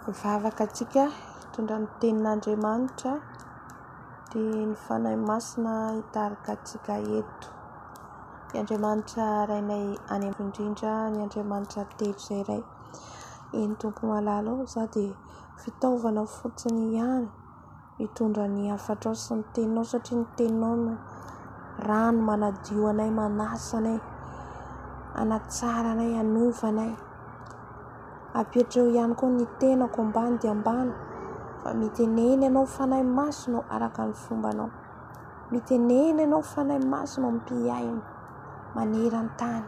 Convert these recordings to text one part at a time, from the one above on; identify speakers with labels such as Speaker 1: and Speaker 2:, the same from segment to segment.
Speaker 1: Mivavaka antsika hitondra ny Tenin'Andriamanitra dia ny fanahy masina hitarika antsika eto. Ny Andriamanitra rainay any amin'ny indrindra, ny Andriamanitra tehirizay iray. Eny Tompo malala za dia fitaovana fotsiny ihany hitondra ny hafatrao sy ny teninao, satria ny teninao no rano manadio anay, manasa anay, anatsara anay, anova anay. Ampetreo ihany koa ny tenako ambany dia ambany, fa miteneny ianao fanahy masina araka ny fombanao. Miteneny ianao fanahy masina mpiaino maneran-tany.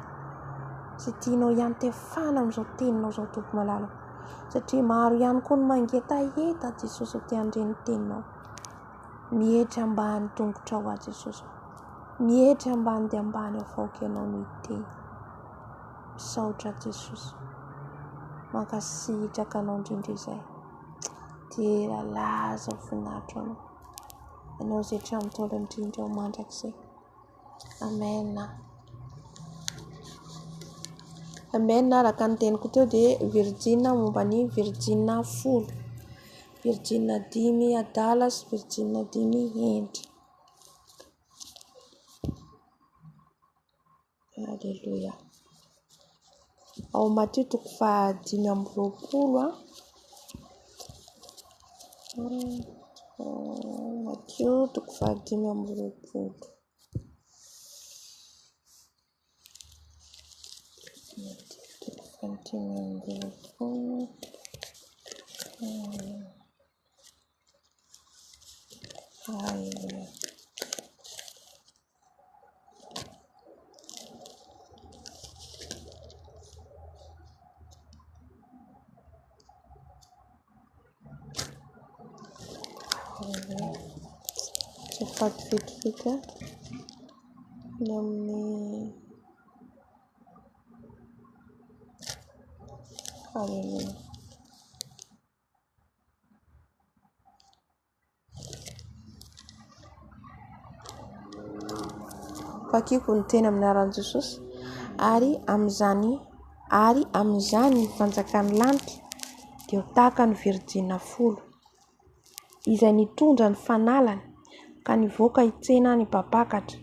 Speaker 1: Tsy tianao ihany tefana amin'izao teninao izao Tompo malala, satria maro ihany koa ny mangetaheta Jesosy ty andreny teninao. Mihedra ambany tongotra ho azy Jesosy, mihedra ambany dia ambany afaoka ianao no hiteny. Misaotra Jesosy, mankasitraka anao indrindra izay, dia laza voninahitra anao, ianao izay hatramin'ny taona indrindra ao mandrakizay. Amen. Amen. Araka ny teniko teo dia Virijina, momba ny Virijina 10, Virijina 5 adala sy Virijina 5 endry. Alleluia. Ao Matio 5:20. Matio 5:20. Alleluia. Cepat fit-fita amin'ny Alleluia. Fakiko ny teny amin'ny anaran'i Jesosy, ary amin'izany ny fanjakan'ny lanitra dia ho tahaka ny Virijina 10, izay nitondra ny fanalany ka nivoaka hitsena ny mpapakatra,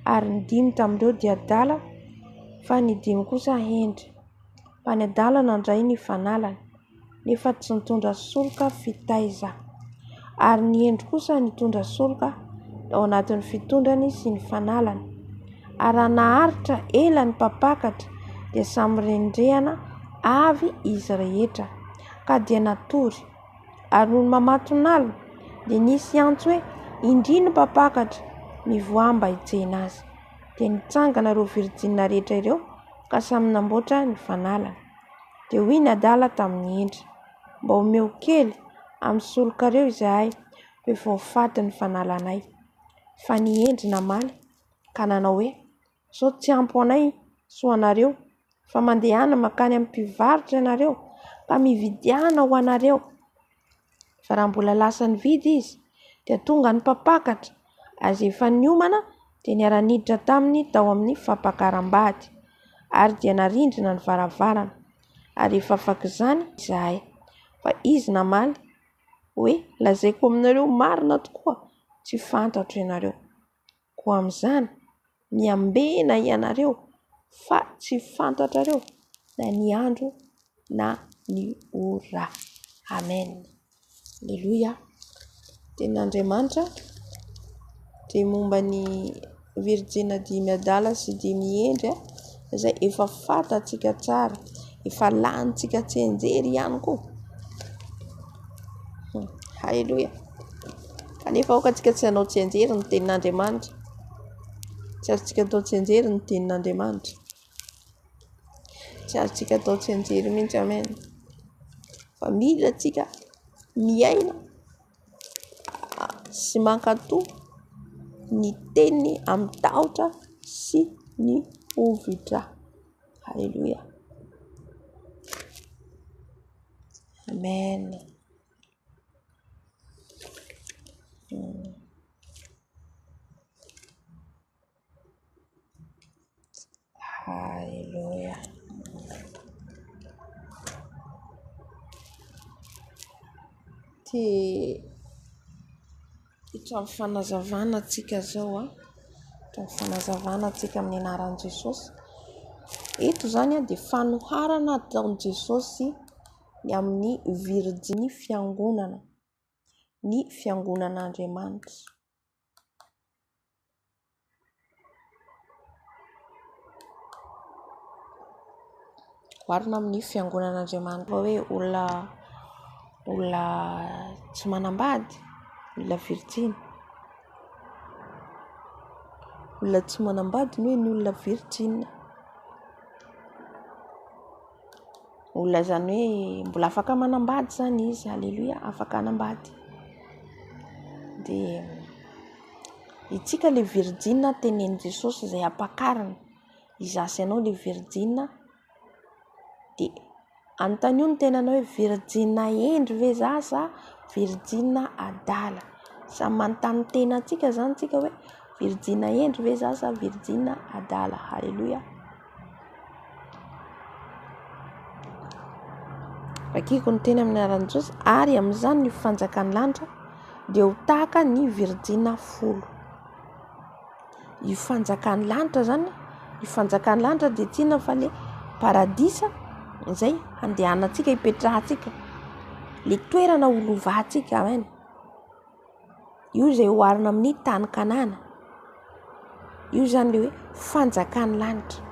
Speaker 1: ary ny 5 tamin'ireo dia adala, fa ny 5 kosa endry. Fa ny adala nandray ny fanalany, nefa tsy nitondra soloka fitaiza, ary ny endry kosa nitondra soloka ao anatin'ny fitondrany sy ny fanalany. Ary raha naharitra ela ny mpapakatra dia samy rendrehana avy izy rehetra, ka dia natory. Ary noho ny mamaton'alina dia nisy antso hoe indry ny mpapakatra mivoa mba hitsena azy. Dia nitsangana ireo Virijina rehetra ireo ka samy namboatra ny fanalany. Dia hoy ny adala tamin'ny endry, mba omeo kely amin'ny solokareo izahay, hoe voafaty ny fanalanay. Fa ny endry namaly ka nanao hoe, sao tsy ampy anay so anareo, fa mandehana makany amin'ny mpivarotra ianareo ka mividiana ho anareo. Fa raha mbola lasa nividy izy dia tonga ny mpapakatra, azy efa niomana dia niara-niditra taminy tao amin'ny fampakaram-bady, ary dia narindrina ny varavarana, ary efa afaka izany izahay. Fa izy namaly hoe, lazaiko aminareo marina tokoa, tsy fantatro ianareo. Koa amin'izany miambena ianareo fa tsy fantatrareo na ny andro na ny ora. Amen. Alleluia. Tenin'Andriamanitra dia momba ny Virijina 5 adala sy 5 endry, izay efa fantatsika tsara, efa lanitsika tsenjery ihany koa. Halleluia. Kanefa aoka antsika tsy hanao tsenjery ny Tenin'Andriamanitra, tsy azontsika atao tsenjery ny Tenin'Andriamanitra, tsy azontsika atao tsenjery mihitsy. Amen. Fa mila antsika miaina sy mankatoa ny teniny amin'ny tahotra sy ny ovitra. Halleluia. Amen. Halleluia. Trano fanazavana atsika zao trano fanazavana atsika amin'ny anaran'i Jesosy. Eto zany dia fanoharana ataon'i Jesosy amin'ny Virijiny fiangonana, ny fiangonan'Andriamanitra. Oharina amin'ny fiangonan'Andriamanitra hoe olona tsy manambady, olona Virijina. Olona tsy manambady no hoe ny olona Virijina. Olona zany hoe mbola afaka manambady zany izy, haleloia, afaka hanambady. Dia itsika le Virijina tenenin Jesosy izay ampakarina, izasy ianao le Virijina. Dia anontany ny tenanao hoe Virijina endry ve za sa Virijina adala? Samy manontany tena antsika zany tsika hoe Virijina endry ve za sa Virijina adala? Haleloia. Vakiko ny tena amin'ny anaran'i Jesosy, ary amin'izany ny fanjakan'ny lanitra dia ho tahaka ny Virijina folo. Io fanjakan'ny lanitra zany, io fanjakan'ny lanitra dia tiana fa le paradisa izay andehanantsika, hipetrahantsika, le toerana holovahantsika. Amen. Io izay oharina amin'ny tany Kanana. Io zany le hoe fanjakan'ny lanitra.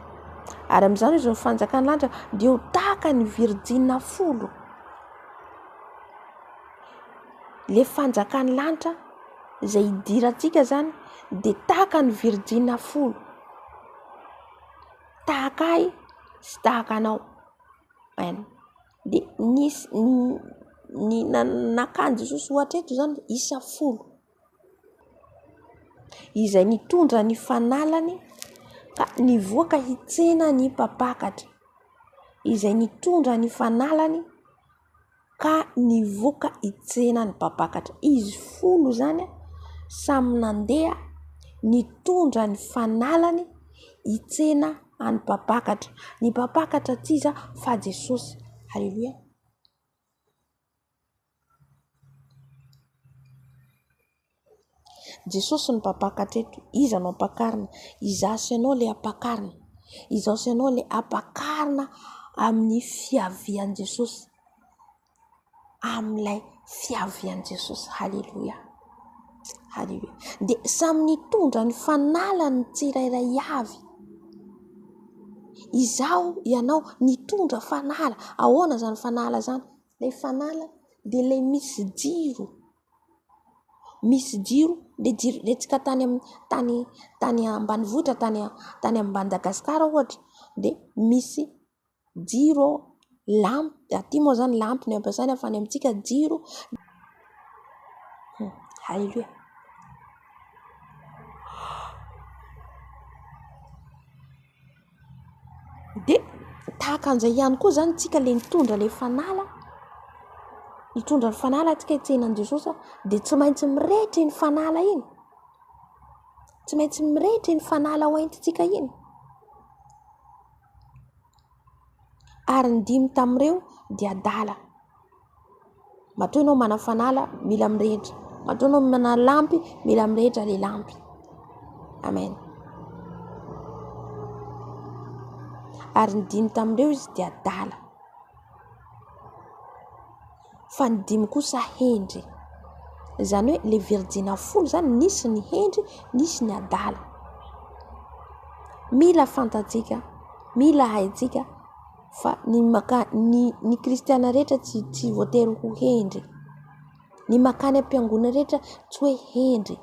Speaker 1: Ary amin'izany izy ny fanjakan'ny lanitra dia ho tahaka ny Virijina folo. Le fanjakan'ny lanitra izay hidirantsika zany dia tahaka ny Virijina folo. Tahaka ahy sy tahaka anao. Amen. Dia ny nakanjo Jesosy ohatra eto zany isa folo, izay nitondra ny fanalany ka nivoaka hitsena ny mpapakatra. Izay nitondra ny fanalany ka nivoaka hitsena ny mpapakatra. Izy folo zany samy nandeha nitondra ny fanalany hitsena any mpapakatra. Ny mpapakatra tsy iza fa Jesosy. Haleluia. Jesosy ny mpapakatra eto, iza no ampakarina? Izasy ianao le ampakarina. Izasy ianao le ampakarina amin'ny fiavian Jesosy. Amin'ilay fiavian Jesosy. Haleluia. Haleluia. Dia samy nitondra ny fanalany tsirairay avy. Izao ianao nitondra fanala. Ahoana zany fanala zany? Le fanala dia le misy jiro. Misy jiro, le jiro lentsika tany ambanivohitra, tany Madagasikara ohatra, dia misy jiro lampy. Aty moa zany lampy ny ampiasaina, fa ny amintsika jiro. Haleluia. Dia tahaka an'izay ihany koa zany tsika le nitondra le fanala. Nitondra ny fanala tsika hitsenan'i Jesosy, dia tsy maintsy mirehitry ny fanala iny. Tsy maintsy mirehitry ny fanala hoentintsika iny. Ary ny dimy tamin'ireo dia adala. Matoa ianao mana fanala, mila mirehitra. Matoa ianao mana lampy, mila mirehitra le lampy. Amen. Ary ny dimy tamin'ireo izy dia adala. Fa ny dimy kosa hendry. Izany hoe le Virijina folo zany nisy ny hendry, nisy ny adala. Mila fantatsika, mila haitsika fa ny kristiana rehetra tsy voatery ho hendry. Ny makany am-piangonana rehetra tsy hoe hendry.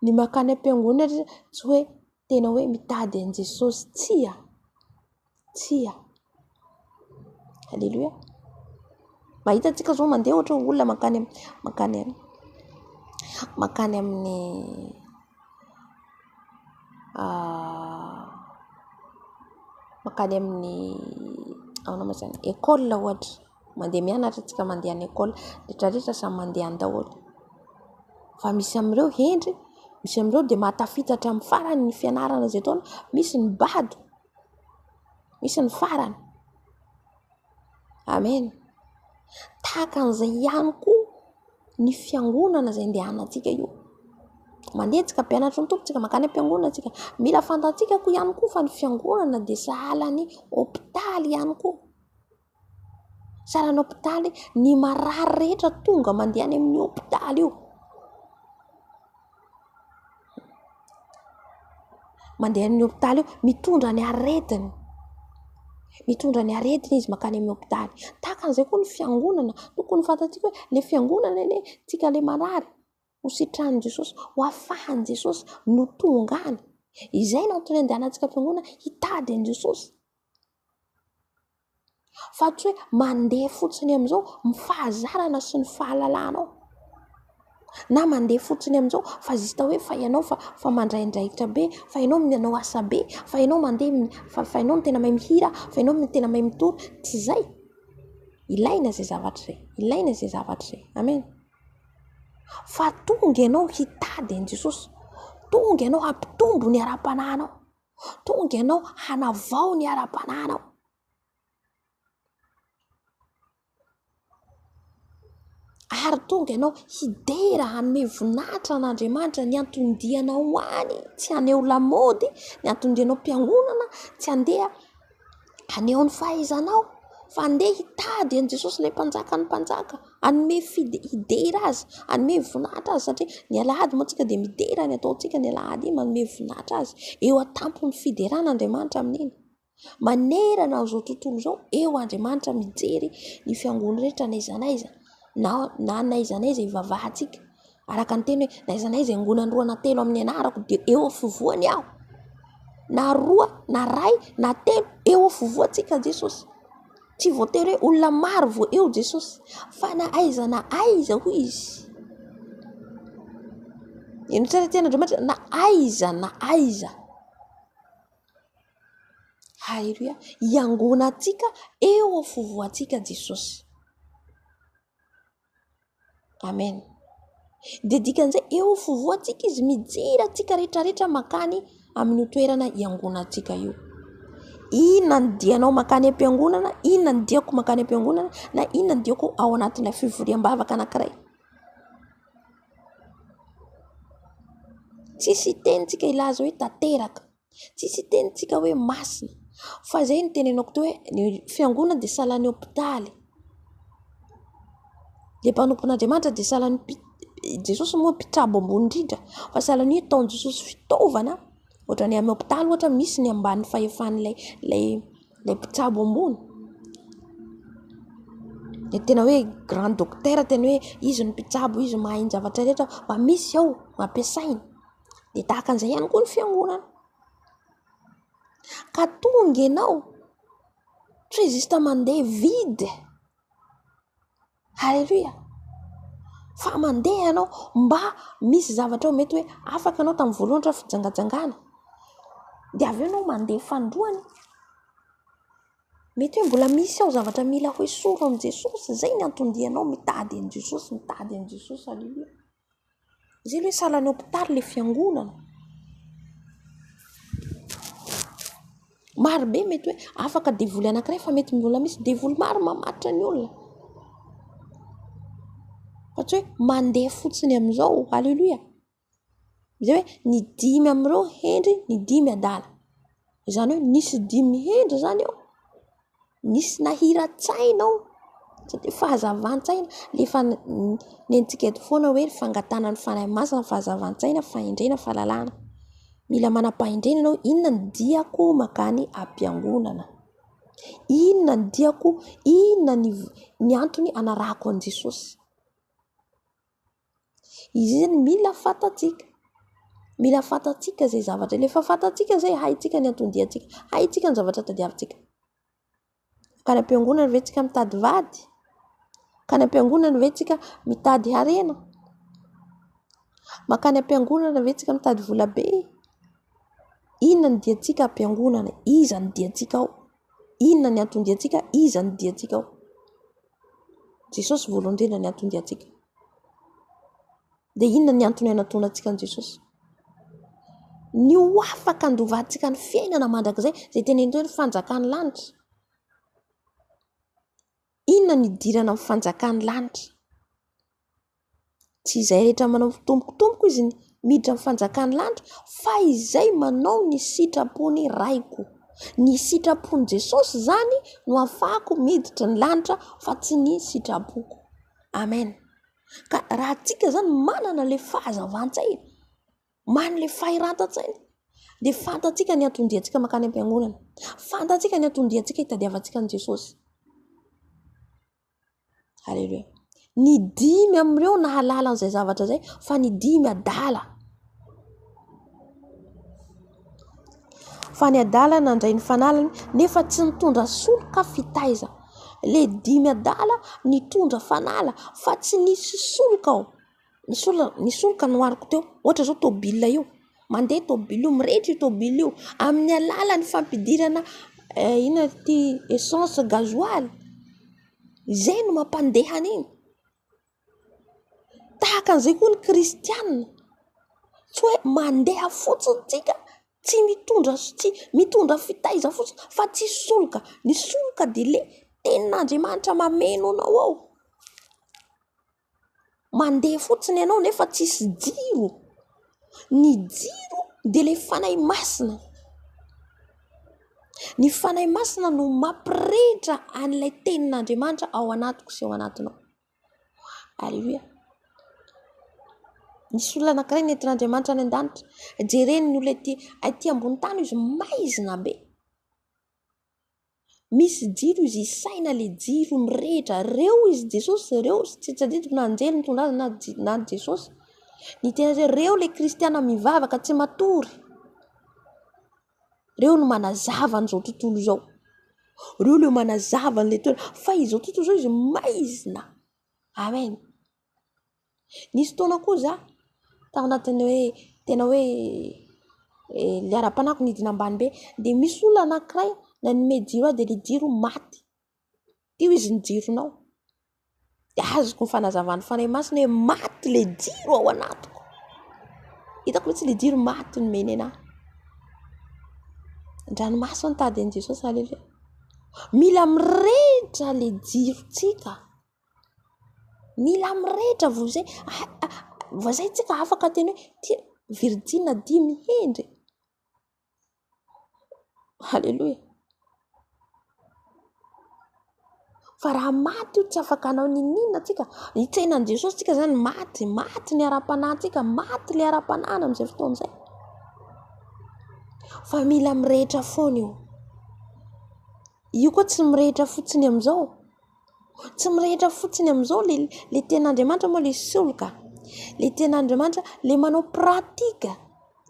Speaker 1: Ny makany am-piangonana rehetra tsy hoe tena hoe mitady an Jesosy. Tsia. Haleluia. Mahita antsika zao mandeha ohatra olona makany amin'ny école ohatra. Mandeha mianatra antsika, mandeha any école, rehetrarehetra samy mandeha an-daholo. Fa misy amin'ireo hendry, misy amin'ireo dia mahatafitatra amin'ny farany ny fianarana izay taona, misy ny bado, misy ny farany. Amen. Tahaka an'izay ihany koa ny fiangonana izay andehanantsika io. Mandeha tsika mpianatra ny tompontsika, makany am-piangonana tsika. Mila fantatsika koa ihany koa fa ny fiangonana dia sahalan'ny hôpitaly ihany koa. Sahalan'ny hôpitaly, ny marary rehetra tonga mandeha any amin'ny hôpitaly io. Mandeha amin'ny hôpitaly io mitondra ny aretiny. Mitondra ny aretiny izy makany amin'ny hôpitaly. Tahaka an'izay koa ny fiangonana. Tokony fantatsika hoe le fiangonana eny tsika le marary ho sitrahan'i Jesosy, ho afahan'i Jesosy no tonga any. Izay no antony andehanantsika fiangonana, hitady an'i Jesosy. Fa tsy hoe mandeha fotsiny amin'izao mifahazarana sy ny fahalalana ao. Na mandeha fotsiny amin'izao fa zista hoe fa ianao fa mandraindraikitra be, fa ianao manao asa be, fa ianao mandeha fa ianao no tena mahay mihira, fa ianao no tena mahay mitory. Tsy izay. Ilaina izay zavatra izay. Ilaina izay zavatra izay. Amen. Fa tonga ianao hitady an'i Jesosy. Tonga ianao hampitombo ny ara-pananao. Tonga ianao hanavao ny ara-pananao. Ary tonga ianao hidera hanome voninahitra an'Andriamanitra ny antondianao any, tsy haneho lamaody, ny antondianao mpiangonana, tsy handeha haneho ny fahaizanao, fa handeha hitady an'i Jesosy ilay mpanjaka ny mpanjaka, hanome hidera azy, hanome voninahitra azy, satria ny alahady moa tsika dia midera ny ataontsika ny alahady iny, manome voninahitra azy. Eo an-tampony fideran'Andriamanitra amin'iny. Manerana izao tontolo izao, eo Andriamanitra mijery ny fiangonana rehetra n'aiza n'aiza. Na n'aiza n'aiza ivavahantsika. Araka ny teny hoe n'aiza n'aiza angonany roa na telo amin'ny anarako dia eo afovoany aho. Na roa, na ray, na telo, eo afovoantsika Jesosy. Tsy voatery hoe olona maro vo eo Jesosy, fa na aiza hoy izy. Eno tsara tian'Andriamanitra, na aiza. Haleluya. Iangonantsika eo afovoantsika Jesosy. Amen. Dia dikan'izay eo afovoantsika izy mijery antsika rehetrarehetra makany amin'ny toerana iangonantsika io. Inona ny dianao makany am-piangonana, inona ny diako makany am-piangonana, na inona ny diako ao anatin'ilay fivoriam-bavaka anankiray. Tsisy tenitsika ilaza hoe tanteraka, tsisy tenitsika hoe masina, fa izay no tenenako teo hoe ny fiangonana dia sahalan'ny hôpitaly. Dia mpanompon'Andriamanitra dia sahalan'ny Jesosy moa mpitsabo ambony indrindra, fa sahalan'ny hoe taon Jesosy fitaovana, ohatra ny amin'ny hôpitaly ohatra misy ny ambany fahefan'ilay mpitsabo ambony. Dia tena hoe grand docteur, tena hoe izy no mpitsabo, izy mahay ny zavatra rehetra, fa misy ao ampiasainy. Dia tahaka an'izay ihany koa ny fiangonana. Ka tonga ianao tsy zista mandeha vide. Haleluya. Fa mandeha ianao mba misy zavatra ao mety hoe afaka ianao tamin'ny voalohany raha fijangajangana. Dia avy eo ianao mandeha fandroany. Mety hoe mbola misy ao zavatra mila hoe soro amin'i Jesosy. Zay ny antondianao mitady an'i Jesosy, mitady an'i Jesosy. Haleluya. Izay hoe sahalan'ny hôpitaly le fiangonana. Maro be mety hoe afaka devoly anankiray, fa mety mbola misy devoly maro mamatotra ny olona. Fa tsy hoe mandeha fotsiny amin'izao. Haleluya. Izay hoe ny 5 amin'ireo hendry, ny 5 adala. Izany hoe nisy 5 hendry zany ao. Nisy nahiran-tsaina ao. Satria fahazavan-tsaina, lefa nentsika eto foana hoe fangatana ny fanahy masina, fahazavan-tsaina, fahendrena, fahalalana. Mila manam-pahendrena ianao, inona ny diako makany am-piangonana. Inona ny diako, inona ny antony anarahako an'i Jesosy. Izy zany mila fantatsika. Mila fantatsika izay zavatra. Lefa fantatsika izay, haitsika ny antondiantsika, haitsika ny zavatra tadiavintsika. Makany am-piangonana ve tsika mitady vady? Makany am-piangonana ve tsika mitady harena? Makany am-piangonana ve tsika mitady vola be? Inona ny diantsika am-piangonana? Iza ny diantsika ao? Inona ny antondiantsika? Iza ny diantsika ao? Jesosy voalohany indrindra ny antondiantsika. Dia inona ny antony anantonantsika an'i Jesosy? Ny ho afaka andovantsika ny fiainana mandrakizay, izay teneniny hoe fanjakan'ny lanitra. Inona ny idirana amin'ny fanjakan'ny lanitra? Tsy izay rehetra manao fitombokotomboka izy miditra amin'ny fanjakan'ny lanitra, fa izay manao ny sitrapony raiko. Ny sitrapony Jesosy zany no ahafahako miditra ny lanitra, fa tsy ny sitrapoko. Amen. Ka raha tsika zany manana le fahazavan-tsaina, manana le fahiratan-tsaina, dia fantatsika ny atondiantsika makany am-piangonana, fantatsika ny atondiantsika hitadiavantsika ny Jesosy. Halleluja. Ny dimy amin'ireo nahalala an'izay zavatra zay, fa ny dimy adala. Fa ny adala nandray ny fanalany, nefa tsy nitondra soloka fitaiza. Le dimy adala nitondra fanala, fa tsy nisy soloka ao. Ny soloka noariko teo, ohatra zao tôbila io, mandeha tôbila io, mirehitra io tôbila io, amin'ny alalan'ny fampidirana ina ty essence gasoil, izay no mampandeha an'iny. Tahaka an'izay koa ny kristianina, tsy hoe mandeha fotsiny tsika, tsy mitondra fitaiza fotsiny, fa tsy soloka. Ny soloka dia le tenin'Andriamanitra mameno anao ao. Mandeha fotsiny ianao nefa tsisy jiro. Ny jiro dia le fanahy masina. Ny fanahy masina no mampirehitra an'ilay tenin'Andriamanitra ao anatiko sy ao anatinao. Alleluia. Nisy olona anankiray nentin'Andriamanitra any an-danitra, jereny ny olona aty ambony tany izy maizina be. Misy jiro izy isaina le jiro mirehitra. Reo izy Jesosy, reo tsy tsadidiko na anjely mitondra azy na Jesosy. Ny tena zay, reo le kristiana mivavaka tsy matory. Reo no manazava an'izao tontolo izao. Reo le manazava an'ilay toerana. Fa izao tontolo izao izy maizina. Amen. Nisy taona koa za tao anatin'ny hoe tena hoe le ara-panahiko nidina ambany be, dia misy olona anankiray nanome jiro ahy, dia le jiro maty. Tio izy ny jironao. Dia azoko ny fanazavan'ny fanahy masina hoe maty le jiro ao anatiko. Hitako mitsy le jiro maty no meny anahy. Andranomasina nitady an'i Jesosy. Halleluja. Mila mirehitra le jirontsika. Mila mirehitra vazay tsika afaka teny hoe Virijina dia mihendry. Halleluja. Fa raha maty io tsy afaka anao ninina tsika. Hitsainan'i Jesosy tsika zany maty ny ara-panahintsika, maty le ara-panahina amin'izay fotoana izay. Fa mila mirehitra foana io. Io koa tsy mirehitra fotsiny amin'izao. Tsy mirehitra fotsiny amin'izao le tenin'Andriamanitra moa le soloka. Le tenin'Andriamanitra le manao pratika.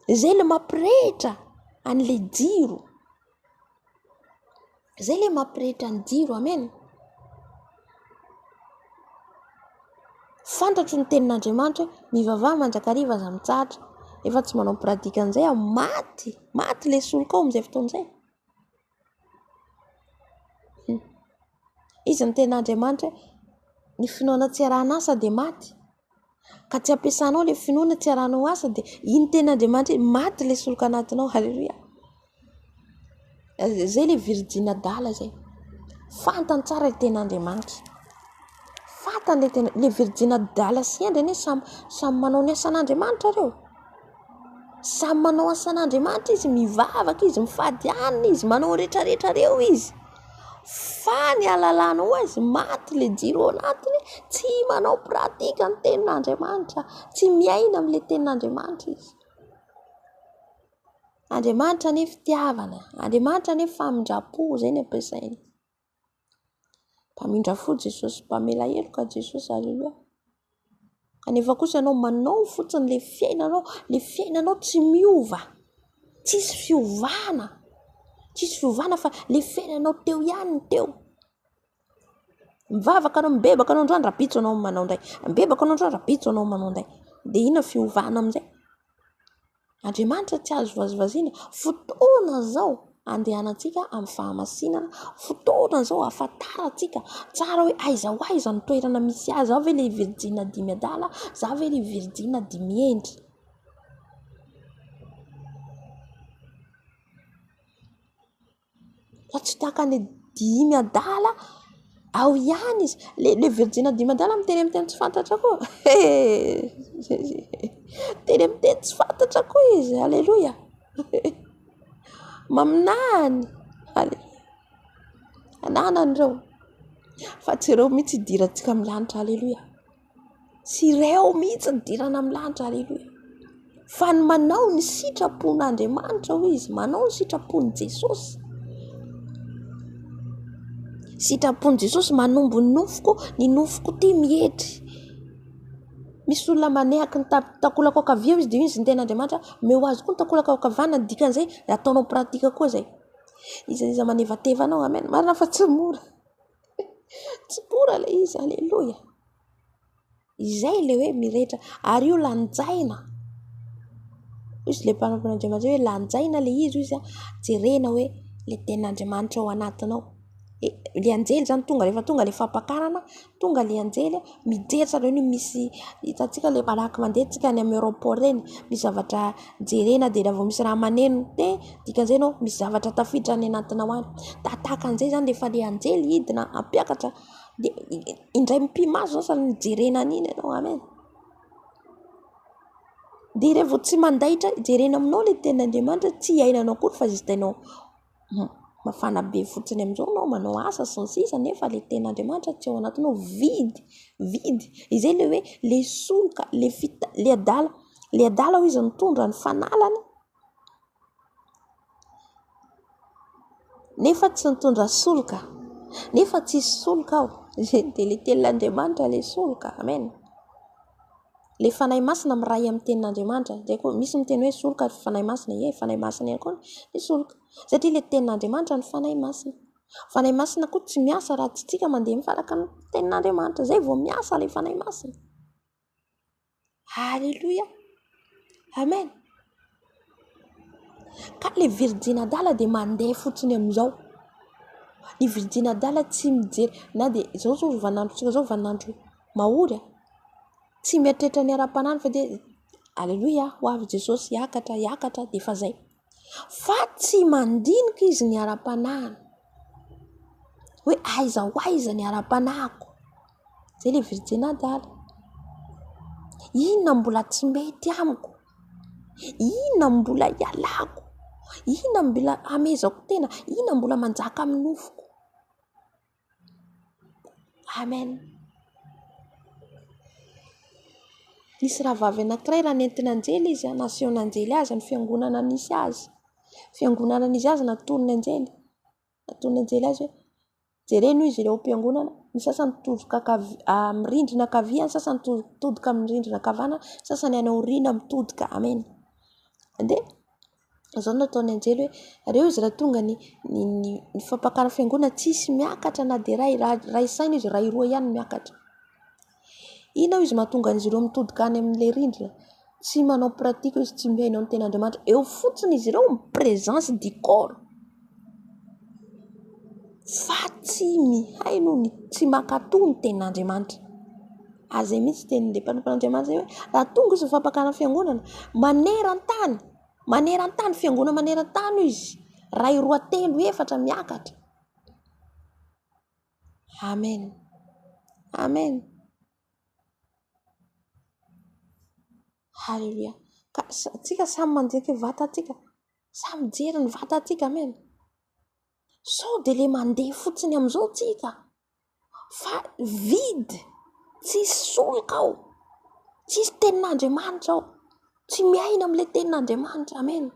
Speaker 1: Zay le mampirehitra an'le jiro. Zay le mampirehitra ny jiro. Amen. Fantatro ny tenin'Andriamanitra mivavaha manjakariva aza mitsahatra. Efa tsy manao pratika an'izay maty le soloka ao amin'izay fotoana izay. Izy ny tenin'Andriamanitra, ny finoana tsy arahana asa dia maty. Ka tsy ampiasanao le finoana tsy arahanao asa, dia iny tenin'Andriamanitra maty le soloka anatinao. Halleluja. Zay le Virijina dala zay. Fantany tsara le tenin'Andriamanitra. Fantany le Virijina dala sy endriny samy manao ny asan'Andriamanitra reo. Samy manao asan'Andriamanitra izy, mivavaka izy, mifady anina izy, manao rehetrarehetra reo izy. Fa ny alalanao azy maty le jiro ao anatiny, tsy manao pratika ny tenin'Andriamanitra, tsy miaina amin'ilay tenin'Andriamanitra izy. Andriamanitra ne fitiavana, Andriamanitra ne famindrapo, zay ny ampiasainy. Mpamindrafo Jesosy, mpamela heloka Jesosy. Halleluja. Kanefa kosa ianao manao fotsiny le fiainanao tsy miova, tsisy fiovana, fa le fiainanao teo ihany ny teo. Mivavaka anao, mibebaka anao androany, rapitso anao manao indray, mibebaka anao androany, rapitso anao manao indray. Dia ina fiovana amin'izay? Andriamanitra tsy azo vazivaziana. Fotoana zao andehanantsika amin'ny fahamasinana, fotoana zao ahafantarantsika tsara hoe aiza ho aiza ny toerana misy azy. Za ve le Virijina dimy adala, za ve le Virijina dimy endry. Fa tsy tahaka ny dimy adala ao ihany izy le Virijina Diamandala miteny amin'ny teny tsy fantatra koa teny amin'ny teny tsy fantatra koa izy. Alleluia. Maminany ananan'ireo fa tsy ireo mihitsy idirantsika amin'ny lanitra. Alleluia. Tsy ireo mihitsy idirana amin'ny lanitra. Alleluia. Fa ny manao ny sitrapon'Andriamanitra hoy izy, manao ny sitrapon'i Jesosy. Sitrapon'i Jesosy manombo ny nofoko ty mihetry. Misy olona manehaka ny takolaka ankavia izy dia izy ny ten'Andriamanitra, meo azy koa ny takolaka ankavana, dikan'izay ataonao pratika koa zay. Iza manevatevanao. Amen. Marina fa tsy mora. Tsy mora le izy. Alleluia. Izay le hoe mirehetra ary io lanjaina. Izy le mpanompon'Andriamanitra hoe lanjaina le izy jerena hoe le ten'Andriamanitra ao anatinao. Le anjely zany rehefa tonga le fampakarana, tonga le anjely mijeritra reo ny misy hitantsika le malaky mandeha tsika any amin'ny aéroport reny, misy zavatra jerena dia rehefa misy raha maneno dikan'izay nao misy zavatra tafiditra any anatinao any. Tahaka an'izay zany rehefa le anjely hidina ampiakatra dia indray mipimaso zao sary mijerena an'iny ianao. Amen. Dia rehefa tsy mandaitra jerena aminao le ten'Andriamanitra, tsy iainanao akory fa zitainao mafana be fotsiny amin'izao nao manao asa sy ny sisa, nefa le ten'Andriamanitra tsy ao anatinao, vidy. Izay le hoe le soloka le adala ho izy mitondra ny fanalany, nefa tsy mitondra soloka, nefa tsy soloka ao dia le ten'Andriamanitra le soloka. Amen. Le fanahy masina miray amin'ny tenin'Andriamanitra. Zay koa misy miteny hoe soloka fanahy masina, fanahy masina ihany koa ny soloka, satria le tenin'Andriamanitra ny fanahy masina. Fanahy masina koa tsy miasa raha tsy tsika mandeha mifaraka ny tenin'Andriamanitra, zay vao miasa le fanahy masina. Alleluia. Amen. Ka le Virijina dala dia mandeha fotsiny amin'izao. Ny Virijina dala tsy mijery na dia izao vanandrontsika zao vanandro mahory, tsy mieritreritra ny ara-panany fa dia alleluia ho avy Jesosy hiakatra dia efa zay. Fa tsy mandinika izy ny ara-panahiny hoe aiza ny ara-panahiko. Zay le Virijina dala. Inona mbola tsy mety amiko? Inona mbola ialako? Inona mbola amezako tena? Inona mbola manjaka amin'ny nofoko? Amen. Nisy rahavavy anankiray raha nentina anjely izy, nasehon'anjely azy ny fiangonana nisy azy. Fiangonana nisy azy naton'ny anjely azy hoe jereno izy ireo mpiangonana, ny sasany mitodika mirindrina kavia, ny sasany mitodika mirindrina kavana, ny sasany any aoriana mitodika. Amen. Dia izao nataon'ny anjely hoe ireo izy raha tonga ny fampakarana fiangonana tsisy miakatra na dia ray saina izy ray roa ihany miakatra. Inona izy mahatonga izy ireo mitodika any amin'ile rindrina? Tsy manao pratika izy, tsy miainao ny ten'Andriamanitra. Eo fotsiny izy ireo présence du corps, fa tsy mihaino tsy mankatoa ny ten'Andriamanitra. Azay mihitsy tenin'ilay mpanompon'Andriamanitra hoe raha tonga izy fampakarana fiangonana maneran-tany fiangonana maneran-tany izy ray roa telo efatra miakatra. Amen. Amen. Halleluia. Ka tsika samy manjeky vatantsika, samy jery ny vatantsika. Amen. Sao dia le mandeha fotsiny amin'izao tsika, fa vidy, tsisy soloka ao, tsisy tenin'Andriamanitra ao, tsy miaina amin'ilay tenin'Andriamanitra. Amen.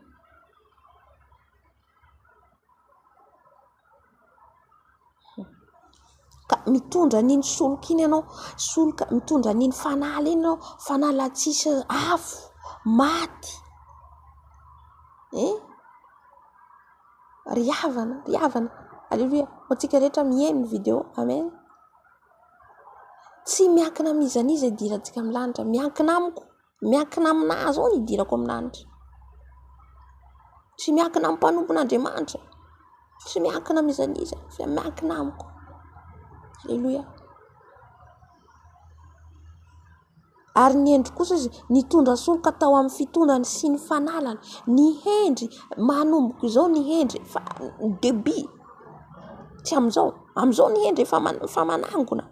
Speaker 1: Ka mitondra n'iny soloka iny ianao, mitondra n'iny fanala iny ianao, fanala tsisy afo, maty, riavana. Alleluia. Antsika rehetra mihaino ny vidéo. Amen. Tsy miankina mizaniza idirantsika amin'ny lanitra, miankina amiko, miankina aminahy zao ny idirako amin'ny lanitra. Tsy miankina amin'ny mpanompon'Andriamanitra, tsy miankina mizaniza, fa miankina amiko. Alleluia. Ary ny hendry kosa izy nitondra soloka tao amin'ny fitondrany sy ny fanalany. Ny hendry manomboka izao, ny hendry fa début tsy amin'izao Amin'izao ny endry efa manangona.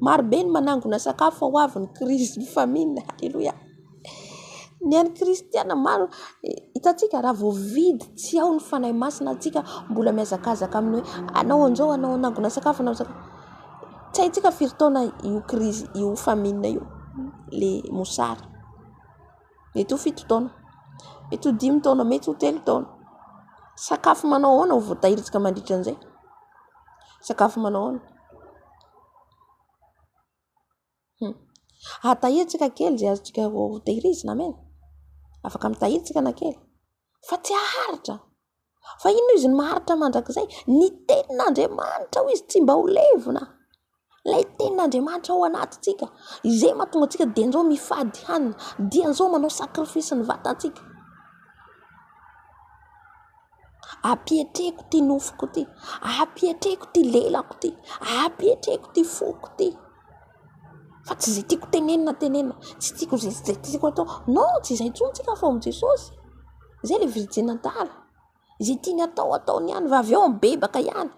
Speaker 1: Maro be ny manangona sakafo ao avy ny krizy famine. Halleluia. Ny an'ny kristiana maro hitantsika raha vao vidy tsy ao ny fanahy masina antsika mbola miazakazaka amin'ny hoe anao an'izao anao anangona sakafo anao sakafo. Tsy haintsika firy taona io krizy io famine io le mosary. Mety ho 7 taona, mety ho 5 taona, mety ho 3 taona. Sakafo manao ahoana ho voatahiritsika mandritra an'izay? Sakafo manao ahoana? Tahiritsika kely zay azontsika ho tehirizina amen. Afaka mitahiritsika na kely. Fa tsy haharitra. Fa ino izy ny maharitra mandrakizay? Ny tenin'Andriamanitra ho izy tsy mba ho levona. Ilay tenin'Andriamanitra ao anatintsika. Izay mahatonga antsika dian'izao mifady hanina, dian'izao manao sakrifisy ny vatantsika. Apietreko ty nofoko ty, apietreko ty lelako ty, apietreko ty foko ty. Fa tsy izay tiako tenenina, tsy tiako izay tiako atao. Non, tsy izay intsony tsika fa amin'ny Jesosy. Izay le Virijina tara. Izay tiany ataony ihany, va avy eo mibebaka ihany.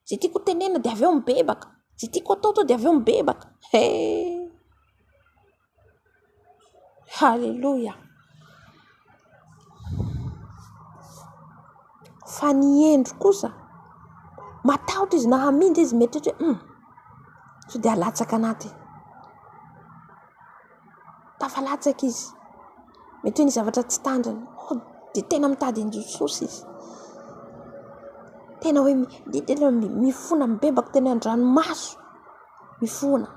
Speaker 1: Izay tiako tenenina dia avy eo mibebaka. Izay tiako atao dia avy eo mibebaka. Halleluja. Fa ny endro kosa matahotra izy na hamindra izy mety hoe so dia alatsaka anaty. Tafalatsaka izy. Mety hoe ny zavatra tsy tandrany. Dia tena mitady an'i Jesosy izy. Tena hoe tena mifona mibebaka tena an-dranomaso. Mifona.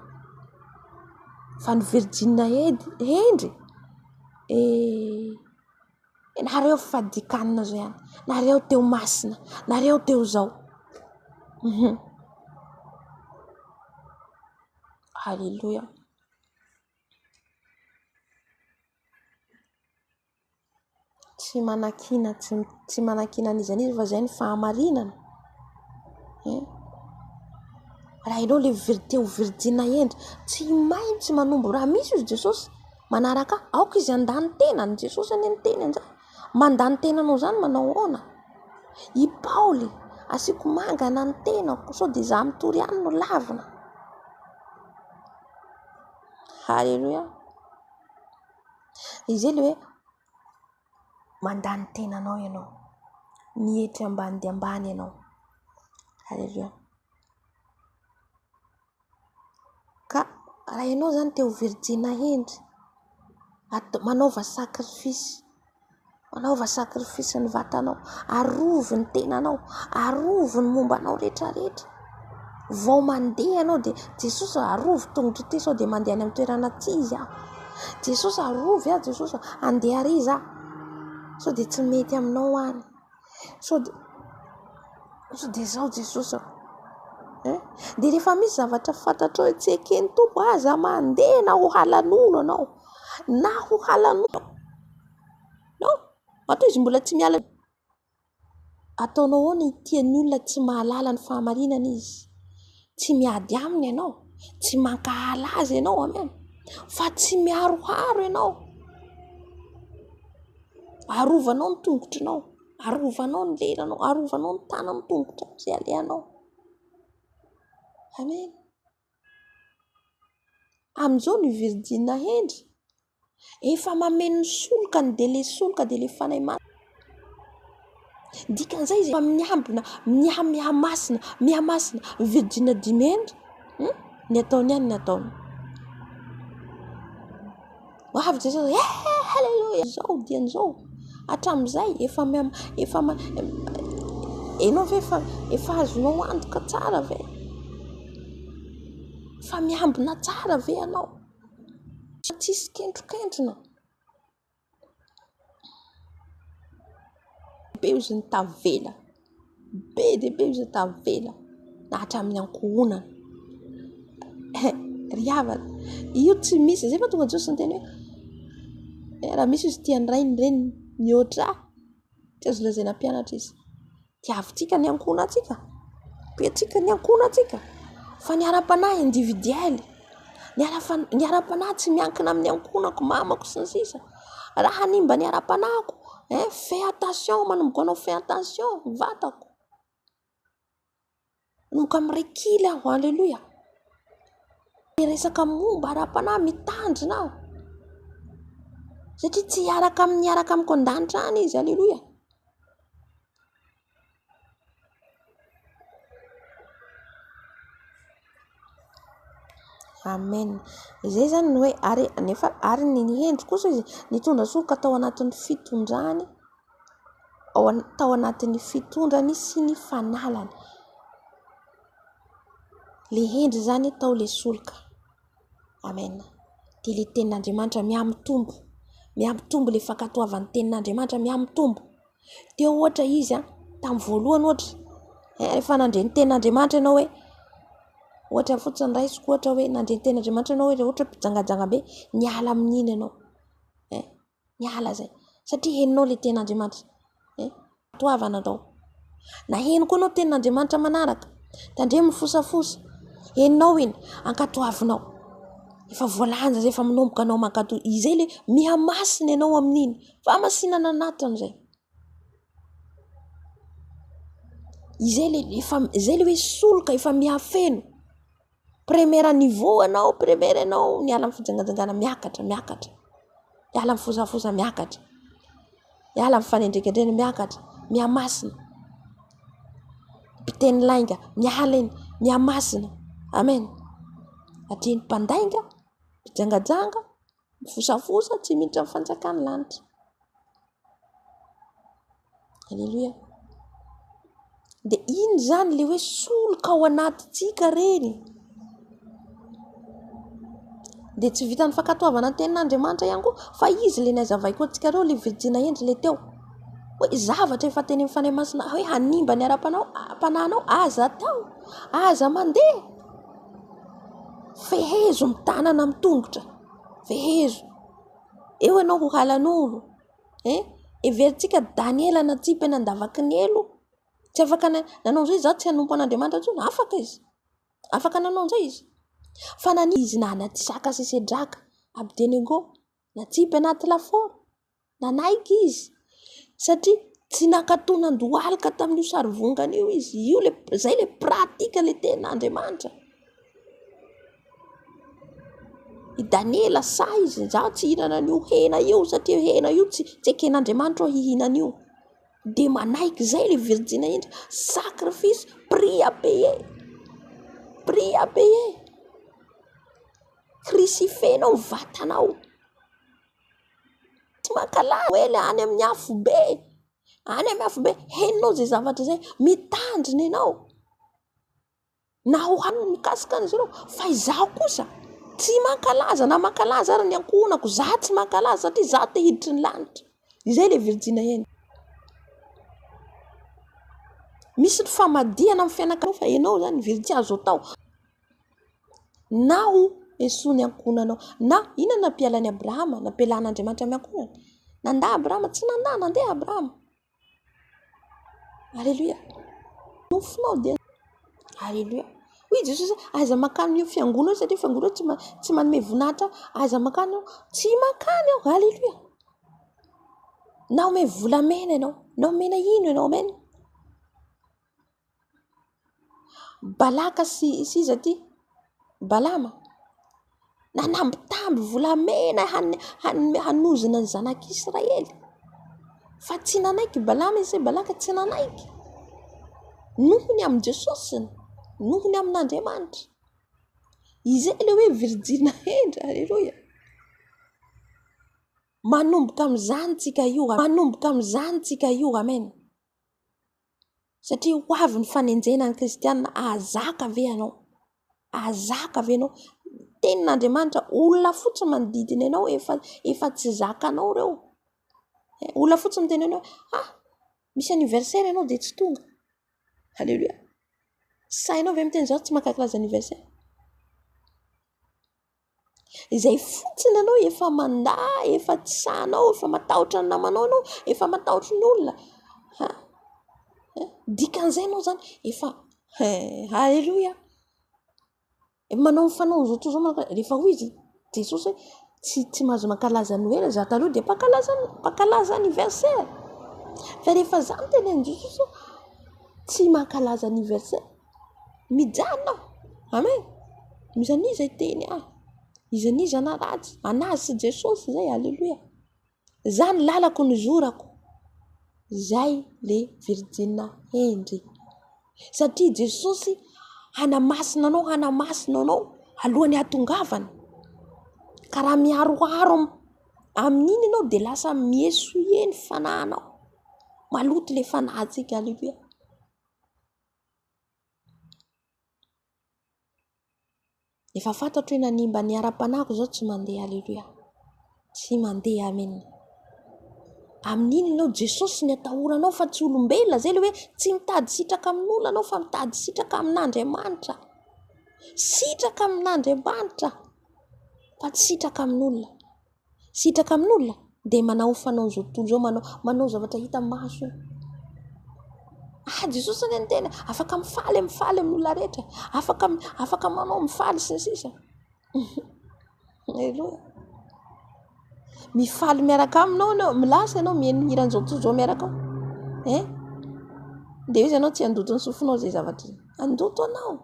Speaker 1: Fa ny Virijina endry. Nareo fadikanina zao ihany. Nareo teo masina. Nareo teo zao. Halleluja. Tsy manakina an'izany fa zay ny fahamarinana. Raha ianao le teo Virijina endry, tsy maintsy manombo. Raha misy izy Jesosy manaraka aoka izy andany tena ny Jesosy any ny teny an'izany. Mandany tenanao zany manao ahoana? I Paoly asiko mangana ny tenako sao dia izaho mitory ihany no lavina. Halleluja. Izay le hoe mandany tenanao ianao, mihety ambany dia ambany ianao. Halleluja. Ka raha ianao zany teo Virijina endry, manaova sakrifisy. Manaova sakrifisy ny vatanao, arovo ny tenanao, arovo ny mombanao rehetra. Vao mandeha ianao dia Jesosy arovo tongotra ty sao dia mandeha any amin'ny toerana tsy izy aho. Jesosy arovo Jesosy andeha ary izy sao dia tsy mety aminao any. Sao dia zao Jesosy. Dia rehefa misy zavatra fantatrao tsy ekeny tompo aza mandeha na ho halan'olo anao. Na ho halan'olo. Non, matoa izy mbola tsy miala. Ataonao ahoana itian'ny olona tsy mahalala ny fahamarinana izy. Tsy miady aminy ianao, tsy mankahala azy ianao, amen. Fa tsy miharoharo ianao. Arovanao ny tongotrinao, arovanao ny leranao, arovanao ny tanan'ny tongotra izay alehanao. Amen. Amin'izao ny Virijina endry, efa mameno ny solokany dia le soloka dia le fanahy masina. Dikan'izay izy efa miambina, mihamasina Virijina 5 endry. Ny ataony ihany ny ataony. Avy Jesosy, halleluja, zao dian'izao. Hatramin'izay enao ve efa azonao antoka tsara ve? Fa miambina tsara ve ianao? Tsisy kentrokentrona. Be izy ny tavela. Be dia be izy ny tavela. Na hatramin'ny ankohonana. Ry havana. Io tsy misy. Zay fa tonga Jesosy ny teny hoe raha misy izy tian'ny reny mihoatra. Tsy azo lazaina mpianatra izy. Tiavintsika ny ankohonantsika. Tiantsika ny ankohonantsika. Fa ny ara-panahy individuel. Ny ara-panahy tsy miankina amin'ny ankohonako, mamako sy ny sisa. Raha hanimba ny ara-panahiko, fais attention, manomboka anao fais attention, vatako. Nomboka amiray kily aho. Alleluia. Resaka momba ara-panahy mitandrina aho satria tsy hiaraka amiko an-danitra any izy. Alleluia. Amen. Izay zany ny hoe ary ny hendry kosa izy nitondra soka tao anatin'ny fitondrany, tao anatin'ny fitondrany sy ny fanalany. Le hendry zany tao le solika. Amen. Dia le tenin'Andriamanitra miamitombo le fankatoavan'ny tenin'Andriamanitra miamitombo. Dia ohatra izy tamin'ny voalohany ohatra rehefa nandreny tenin'Andriamanitra ianao hoe ohatra fotsiny raisiko ohatra hoe nandreny tenin'Andriamanitra ianao hoe ohatra mpijangajanga be niala amin'iny ianao. Niala zay satria heninao le tenin'Andriamanitra. Toavana tao. Na heny koa anao tenin'Andriamanitra manaraka. Tandremo fosafosa. Heninao iny ankatoavinao. Efa voalanja zay efa minomboka anao mankatoa. Izay le mihamasina ianao amin'iny. Famasinana anatiny zay. Izay le hoe solika efa miafeno. Première niveau anao, première anao niala amin'ny fijangajangana miakatra. Niala amin'ny fosafosa miakatra. Niala amin'ny fanendrekendrena miakatra, mihamasina. Mpiteny lainga miala iny, mihamasina. Amen. Atriny mpandainga, mpijangajanga, mifosafosa tsy miditra amin'ny fanjakany lanitra. Alleluia. Dia iny zany le hoe solika ao anatintsika reny. Dia tsy vitan'ny fankatoavana ny tenin'Andriamanitra ihany koa fa izy le nazavaiko antsika reo le Virijina endry le teo. Hoe zavatra efa teny amin'ny fanahy masina hoe hanimba ny ara-panahinao aza tao, aza mandeha. Fehezo mitanana mitongotra. Fehezo. Eo ianao ho halan'olo. Everitsika Daniela natsipana andavaky ny elo. Tsy afaka nanao izay za tsy hanompo an'Andriamanitra intsony. Afaka izy. Afaka nanao izay izy. Fa izy natisaka sy Sedraka, Abdenego, natsipy anaty lafaoro. Nanaiky izy. Satria tsy nakatonan-dohalika tamin'io sarivongana io izy. Zay le pratika le tenin'Andriamanitra. I Daniela sa izy za tsy hihinana an'io hena io satria hena io tsy eken'Andriamanitra ho hihinana io. Dia manaiky zay le Virijina endry. Sacrifice, prix à payer. Prix à payer. Crucifenao vatanao. Tsy mankala hoe any amin'ny afo be. Any amin'ny afo be. Heninao zay zavatra zay. Mitandrina ianao. Na ho haniny mikasika an'izao. Fa izaho kosa tsy mankalaza na mankalaza ary ny ankohonako. Za tsy mankalaza satria za te hiditry ny lanitra. Izay le Virijina endry. Misy ny famadihana amin'ny fianakavia fa ianao zany Virijina azo tao. Na ho esoany ankohonanao. Na inona nampialany Abrahama, nampialan'Andriamanitra amin'ny ankohonany. Nanda Abrahama, tsy nandeha Abrahama. Alleluia. Nofinao dia. Alleluia. Oui, Jesosy aiza makany io fiangonana satria fiangonana tsy manome voninahitra. Aiza makany io, tsy makany io. Alleluia. Na ome volamena ianao, na omena ino ianao, amen. Balaka sy iza ty? Balama. Nanambitamby volamena hanozina ny zanak'Israely. Fa tsy nanaiky Balama izy, Balaka tsy nanaiky. Nohony amin'ny Jesosy, nohony amin'Andriamanitra. Izay le hoe Virijina endry. Alleluia. Manomboka amin'izany tsika io, amen. Satria ho avy ny fanenjena ny kristianina, azaka ve ianao? Azaka ve ianao? Tenin'Andriamanitra, olona fotsiny manodidina ianao efa tsy zakanao reo. Olona fotsiny miteny ianao, misy anniversaire ianao dia tsy tonga. Alleluia. Sainao ve miteny izao tsy mankakilaza anniversaire? Izay fotsiny ianao efa mandaa, efa tsy sahanao, efa matahotra ny namanao ianao, efa matahotra ny olona. Dikan'izay ianao zany efa halleluia. Manao mifanao zoto zao rehefa hoy izy Jesosy tsy mahazo mankalaza Noël za taloha dia mpakalaza anniversaire. Fa rehefa za miteny Jesosy tsy mankalaza anniversaire. mijanona amen, mizaniza iteny izaniza na ratsy anazy sy Jesosy zay. Alleluia. Zany lalako ny zorako, zay le Virijina Hendry, satria Jesosy hanamasina anao alohan'ny hatongavany. Ka raha miaroaro amin'iny ianao de lasa miesoie ny fanahinao, maloto le fanahintsika. Alleluia. Efa fantatro hoe nanimba ny ara-panahiko zao tsy mandeha. Alleluia. Tsy mandeha. Amen. Amin'iny ianao Jesosy ny atahoranao fa tsy olombelona. Zay le hoe tsy mitady sitraka amin'olona anao fa mitady sitraka amin'Andriamanitra. Sitraka amin'Andriamanitra fa tsy sitraka amin'olona. Sitraka amin'olona de manao fanao zao tontolo zao, manao zavatra hita maso. Jesosy ny tena afaka mifaly amin'olona rehetra, afaka manao mifaly sy ny sisa. Alleluia. Mifaly miaraka aminao anao, milasa ianao mihaino hiran'izao tontolo zao miaraka de izy ianao tsy andoto ny sofinao zay zavatra andoto anao,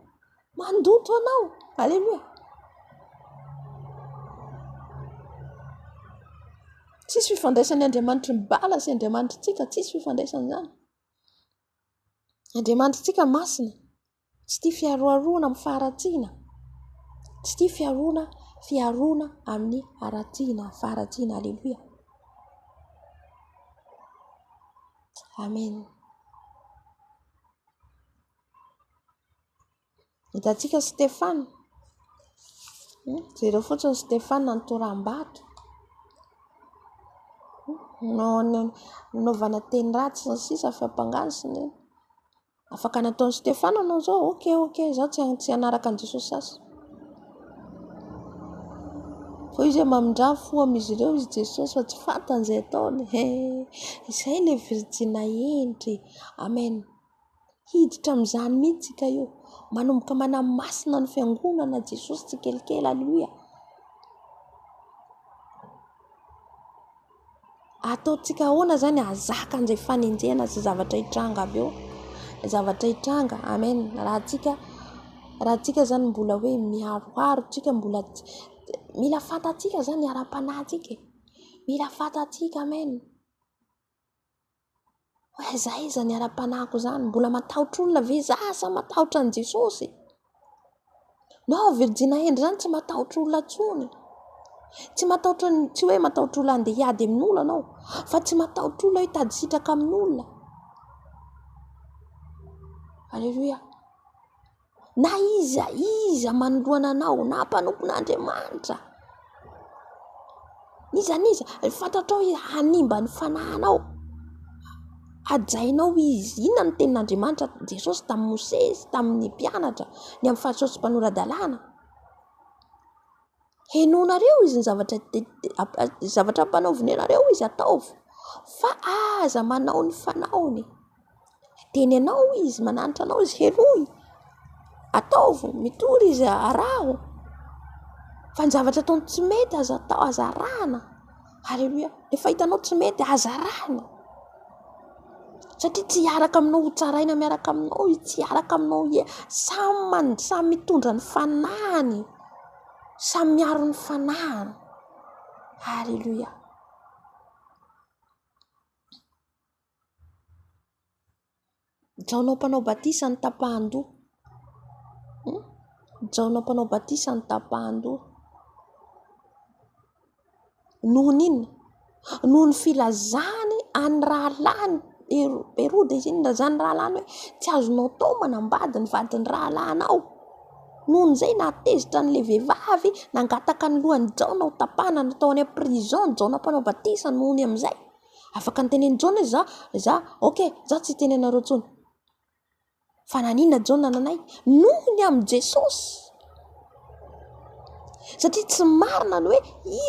Speaker 1: mandoto anao. Alleluia. Tsisy fifandraisan'ny Andriamanitra mibala sy Andriamanitra tsika, tsisy fifandraisany zany. Andriamanitra tsika masina, tsy tia fiaroaroana amin'ny faharatsiana, tsy tia fiaroana amin'ny faharatsiana. Alleluia. Amen. Hitantsika Stefana, jereo fotsiny Stefana nitoram-bato, nanaovana teny ratsy sy sisa fiampangano sy ny afaka nataon'ny Stefana anao zao. Ok, zao tsy hanaraka an Jesosy sasy. Fa izy mamindra fo amin'izy ireo izy Jesosy fa tsy fantan'izay ataony. Izay le Virijina Hendry. Amen. Hiditra amin'izany mihitsy tsika io, manomboka manamasina ny fiangonana Jesosy tsikelikely. Alleluia. Ataotsika ahoana zany azaka an'izay fanenjehana sy zavatra hitranga aby eo, zavatra hitranga. Amen. Raha tsika zany mbola hoe miaroaro tsika, mbola mila fantatsika zany ara-panahintsika, mila fantatsika. Amen. Hoe zay zany ara-panahiko zany, mbola matahotra olona ve za sa matahotra an Jesosy? No, Virijina Hendry zany tsy matahotra olona tsony, tsy hoe matahotra olona andeha hiady amin'olona anao, fa tsy matahotra olona hitady sitraka amin'olona. Alleluia. Na iza manoloana anao, na mpanompon'Andriamanitra, niza fantatrao hanimba ny fanahinao, ajainao izy. Inona ny tenin'Andriamanitra Jesosy tamin'ny Mosesy, tamin'ny mpianatra, ny amin'ny fahasoa sy mpanora-dalàna? Henonareo izy ny zavatra mpanaoviny anareo izy ataovy, fa aza manao ny fanaony. Teny anao izy, mananitra anao izy, henoy, ataovy, mitory izy, araho. Fa ny zavatra ataony tsy mety aza atao, aza arahana. Alleluia. Efa hitanao tsy mety, aza arahana. Satria tsy hiaraka aminao ho tsaraina miaraka aminao, tsy hiaraka aminao samy mitondra ny fanahiny, samy miaro ny fanahiny. Alleluia. Jaonao mpanao batisa ny tapahan-doha, jaonao mpanao batisa ny tapahan-doha. Noho n'inona? Noho ny filazany any rahalany Herode izy iny lazany rahalany hoe tsy azonao tao manambady ny vadiny rahalanao. Noho n'izay natezitra n'le vehivavy nangataka ny lohany Jaona ho tapahana, natao any prison Jaona mpanao batisa. Noho ny amin'izay afaka nyteneny Jaona za ok, za tsy tenenareo tsony, fa nanina Jaona nanay noho ny amin'ny Jesosy, satria tsy marina ny hoe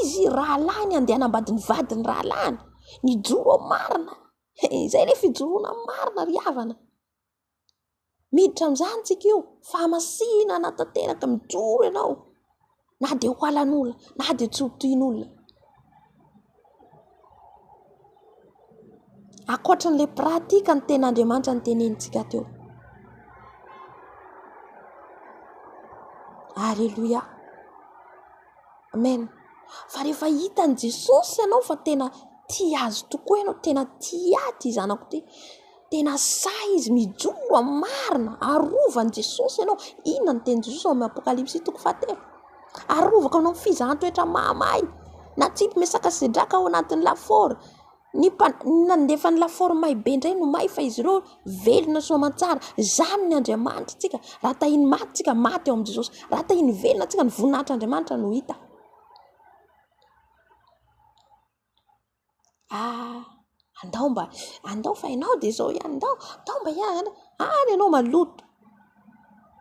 Speaker 1: izy rahalany andeha hanambady ny vadiny rahalany. Ny joro marina. Izay le fijoroana marina ry havana. Miditra amin'izany tsika io, fahamasina natanteraka mijoro ianao, na dia ho halan'olona, na dia tsy ho tohin'olona. Ankoatran'ilay pratika ny ten'Andriamanitra ny tenenitsika teo. Aleluia. Amen. Fa rehefa hitan'i Jesosy ianao fa tena tia azy tokoa ianao, tena tia ty zanako ty, tena say izy mijoro amin'ny marina, arovan'i Jesosy ianao. Inona ny teny Jesosy ao amin'ny Apokalipsy 3:7? Arovako anao amin'ny fizahan-toetra mahamay, na tsy mesaka sy draka ao anatin'ny lafaoro. Ny nandefa ny lafaoro may be indray no may, fa izy ireo velona soamantsara. Zany ny Andriamanitra tsika. Raha tahiny maty tsika, maty ao amin'ny Jesosy. Raha tahiny velona tsika, ny voninahitran'Andriamanitra no hita. Andao fa ianao dia izao ihany, andao mba ihany, ianao maloto.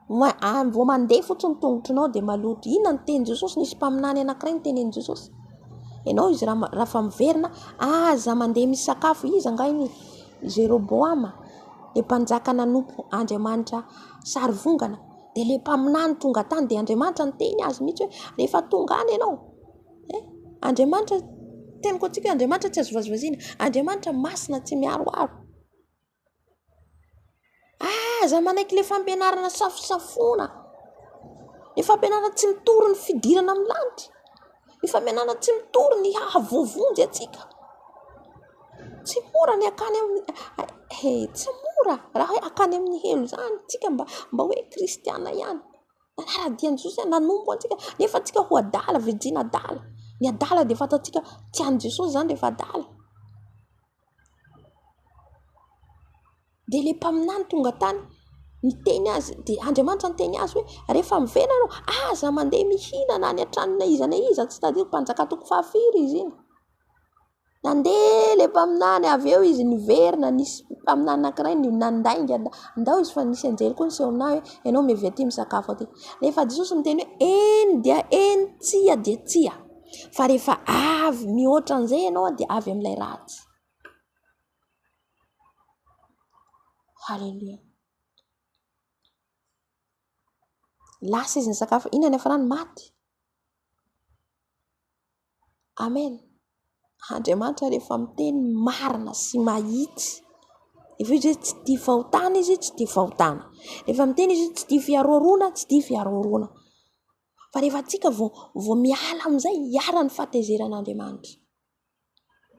Speaker 1: Vao mandeha fotsiny tongotrinao dia maloto. Inona ny teny Jesosy? Nisy mpaminany anankiray ny tenen'i Jesosy. Ianao izy raha fa miverina, aza mandeha misakafo. Izy angahiny Jeroboama, le mpanjaka nanompo Andriamanitra sary vongana. Dia le mpaminany tonga tany, dia Andriamanitra ny teny azy mihitsy hoe rehefa tonga any ianao, Andriamanitra, teniko antsika hoe Andriamanitra tsy azo vazivaziana, Andriamanitra masina tsy miaroaro. Aza manaiky le fampianarana safosafoana, le fampianarana tsy mitory ny fidirana amin'ny lanitra, le fampianarana tsy mitory ny hahavoavonjy atsika. Tsy mora ny akany amin'ny tsy mora raha hoe akany amin'ny helo zany tsika mba hoe kristiana ihany. Nanaradian'i Jesosy nanompo antsika, nefa tsika ho adala, Virijina adala. Ny adala dia fatatsika tian'i Jesosy zany rehefa adala. Dia le mpaminany tonga tany niteny azy, dia Andriamanitra niteny azy hoe rehefa miverina ianao, aza mandeha mihinana any an-tranona iza na iza, tsy tadidiko mpanjaka toko 7 izy iny. Nandeha le mpaminany, avy eo izy niverina, nisy mpaminany anankiray nandainga, andao izy fa nisy anjely koa nisy aminahy hoe ianao miavy aty misakafo aty. Rehefa Jesosy miteny hoe eny dia eny, tsia dia tsia, fa rehefa avy mihoatra an'izay ianao dia avy amin'ilay ratsy. Halleluja. Lasa izy ny sakafo, inona ny hafarany? Maty. Amen. Andriamanitra rehefa miteny marina sy mahitsy, efa izy tsy tia fahotana, izy tsy tia fahotana. Rehefa miteny izy tsy tia fiaroarona, tsy tia fiaroarona. Fa rehefa tsika vao miala amin'izay, hiara ny fahatezeran'Andriamanitra.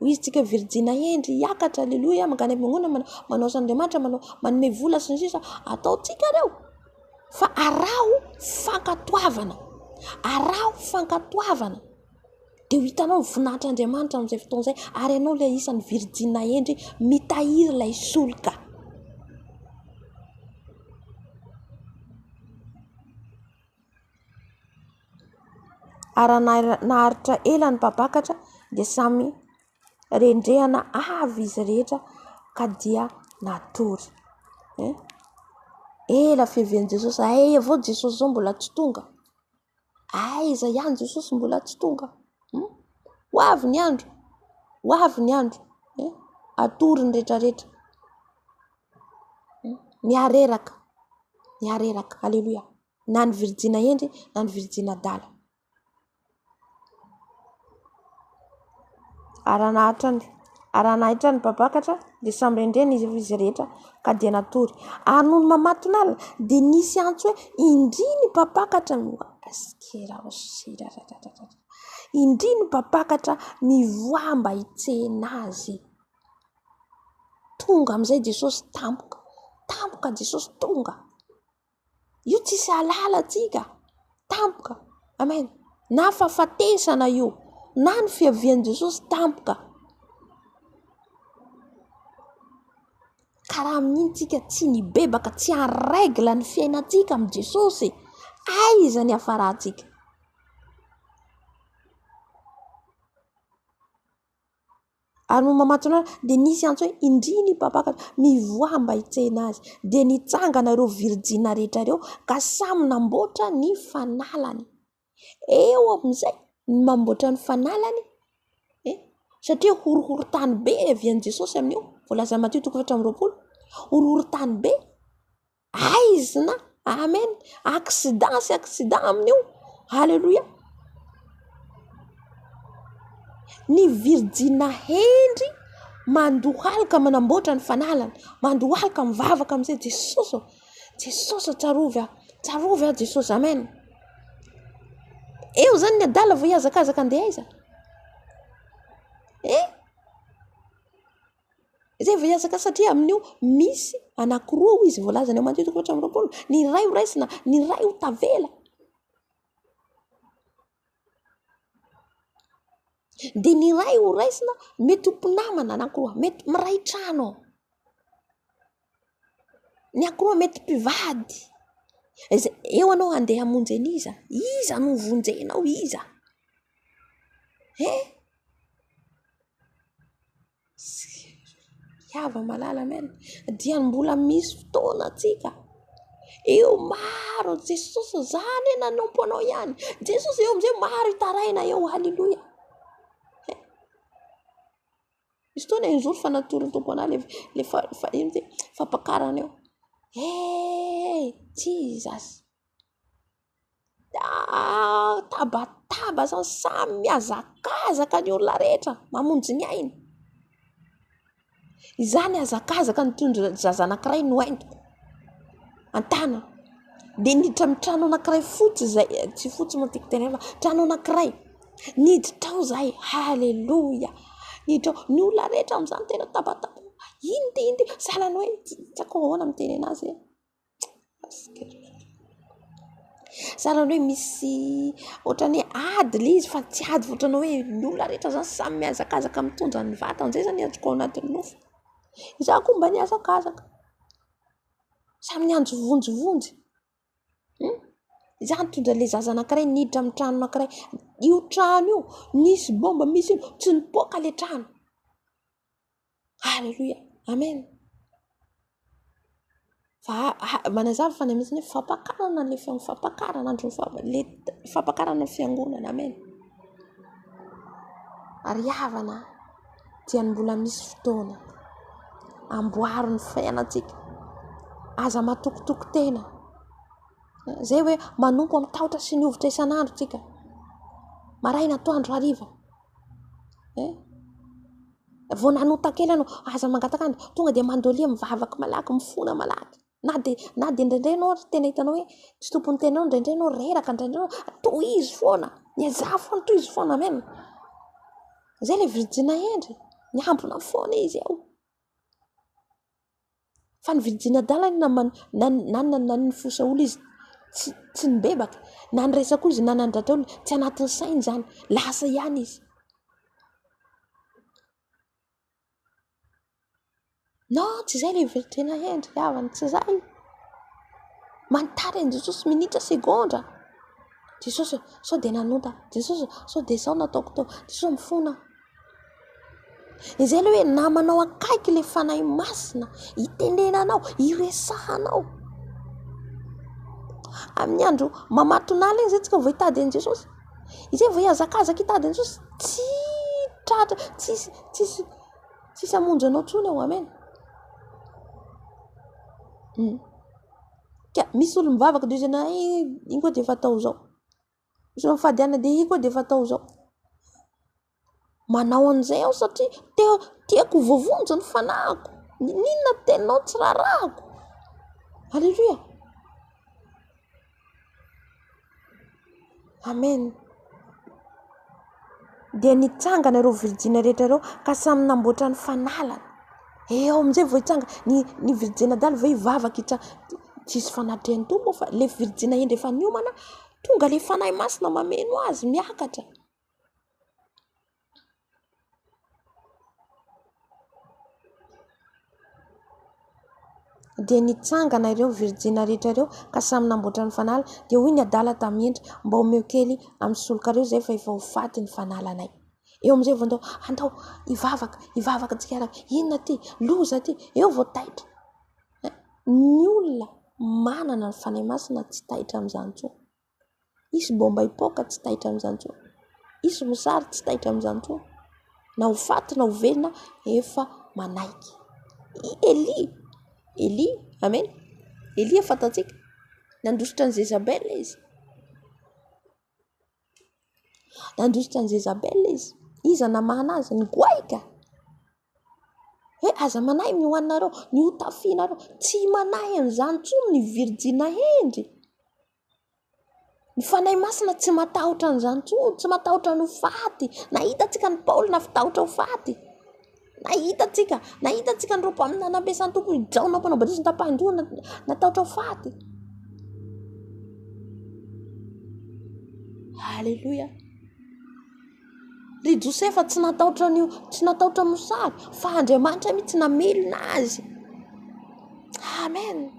Speaker 1: Izy tsika Virijina endry hiakatra, aleluia, mangany am-piangonana, manao s'Andriamanitra, manome vola sy ny sisa, ataotsika reo. Fa araho fankatoavana, araho fankatoavana. Dia hitanao ny voninahitran'Andriamanitra amin'izay fotoana izay, ary ianao ilay isan'ny Virijina endry mitahiry ilay solika. Ary naharitra ela ny mpabakatra dia samy rendrehana avy izy rehetra ka dia natory. Ela fiavian'i Jesosy, avao Jesosy zao mbola tsy tonga. Aiza ihany Jesosy mbola tsy tonga. Ho avy ny andro, ho avy ny andro, atory ny rehetrarehetra. Miareraka, aleluia. Na ny Virijina endry, na ny Virijina adala. Aranahitra ny mpabakatra dia samy rendrena izy rehetra ka dia natory. Ary noho ny mamaton'ala dia nisy antso hoe indri ny mpabakatra indri ny mpabakatra mivoa mba hitsehina azy. Tonga amin'izay Jesosy, tampoka Jesosy tonga. Io tsisy halala atsika, tampoka. Amen. Na fahafatesana io, na ny fiavian'i Jesosy tampoka. Karaha amin'iny tsika tsy nibebaka, tsy haregla ny fiainantsika amin'ny Jesosy. Aiza ny hafarantsika? Ary no mamaton'ala dia nisy antso hoe indri ny mpabakatra mivoa mba hitsehina azy. Dia nitsangana ireo Virijina rehetra ireo ka samy namboatra ny fanalany. Eo amin'izay ny mamboatra ny fanalany, satria horohoro-tany be avian'i Jesosy amin'io. Voalaza Matio 4:20. Horohoro-tany be, aizina, amen, accident amin'io. Halleluja. Ny Virijina endry mandohalika manamboatra ny fanalany, mandohalika mivavaka amin'izay Jesosy. Jesosy tsarovy Jesosy, amen. eo zany ny adala vo iazakazaka andeha aiza zay vo iazaka satria amin'io misy anankiroa izy voalazany eo Matio 4:20 ny ray ho raisina ny ray ho tavela de ny ray ho raisina mety hompinamana anankiroa mety miray trano ny ankiroa mety mpivady eo anao andeha hamonjy iza no vonjenao iza iava malala mena dia mbola misy fotoana atsika eo maro Jesosy zany nanompo anao ihany Jesosy eo amizay maro itaraina eo haleloia misy fotoana inzory fanatory tompo ana le fampakarana eo Jesus tabataba zany samy miazakazaka ny olona rehetra mamonjy ny ainy izany azakazaka ny tondra zaza anankiray no haintoko antana de niditra amin'ny trano anankiray fotsy zay tsy fotsy moa tiako tena fa trano anankiray niditra ao zay haleloia niditra ny olona rehetra am'izany tena tabataba iny salany hoe tsy ahoana miteny anazy salany hoe misy ohatrany ady le izy fa tsy ady ohatrany hoe ny olona rehetra zany samy miazakazaka mitondra ny vatany zay zany azoko ao anatin'ny nofo iza koa mba niazakazaka samy nianjo vonjovonjy iza nitondra le zaza anankiray niditra amin'ny trano anankiray io trano io nisy bomba misy io tsy nipoka le trano halleluia amen fa manazava fa misy hoe fampakarana le fampakarana andro le fampakarana fiangonana amen ary havana dia mbola misy fotoana amboaro ny fiainatsika aza matokotoko tena zay hoe manompo amin'ny tahotra sy ny ovitra isan'andro tsika maraina atoandro hariva vo nanota-kely anao aza mangatakandro tonga de mandolia mivavaky malaky mifona malaky na de ndraindray anao tena hitanao hoe tsy tompony tenanao ndraindray anao reraka ndraindray anao tohizo foana niaza foana tohizo foana amen zay le Virijina endry niambona foana izy ao fa ny Virijina dala na nifosa olo izy tsy nibebaka na niresaka izy na nandratra olo tsy anatin'ny sainy zany lasa ihany izy tsy zay le Virijina endry havany tsy zay manontary an Jesosy minitra segondra Jesosy sao de nanota Jesosy sao de zao nataoko tao Jesosy mifona izay le hoe namanao akaiky le fanahy masina itenenanao iresahanao amin'ny andro mamatonala iny zay tsika vo hitady an Jesosy izay vo iazakazaka hitady an Jesosy tsy tratra tsisy amonjy anao tsony ao amen misy olo mivavaka de zana iny koa de efa tao zao misy olo mifady ana de iny koa de efa tao zao manao an'izay aho satria tiako voavonjy ny fanahiko ninona teninao tsy rarahako halleluia amen dia nitsangana ireo Virijina rehetra ireo ka samy namboatra ny fanalana eo amizay vo hitsanga ny Virijina dala vo hivavaka tsisy fanatrehan'ny tompo fa le Virijina endry efa niomana tonga le fanahy masina mameno azy miakatra dia nitsangana ireo Virijina rehetra ireo ka samy namboatra ny fanala dia hoy ny adala tamendry mba omeo kely amin'ny solokareo zay fa efa ho faty ny fanalanay eo amizay vo andao hivavaka tsikaraka inona ty loza ty eo vo taitra ny olona manana ny fanahy masina tsy taitra am'izany tsony isy bomba hipoka tsy taitra am'izany tsony isy mosary tsy taitra am'izany tsony na ho faty na ho velona efa manaiky Eli amen Eli fatatsika nandositra ny Jezabel izy iza namana azy ny goaika aza manahy ny hoaninareo ny hotafianareo tsy manahy an'izany tsony ny Virijina endry Ny fanahy masina tsy matahotra an'izany intsony, tsy matahotra ny ho faty. Nahitatsika ny Paoly nafitahotra ho faty. Nahitatsika ny ropa amin'ny nampiasan'ny tompo hijaona mpanao batisa ny tapahin-doha natahotra ho faty. Haleloia. Ry Josefa tsy natahotra mosary, fa Andriamanitra mihitsy namelona azy. Amen.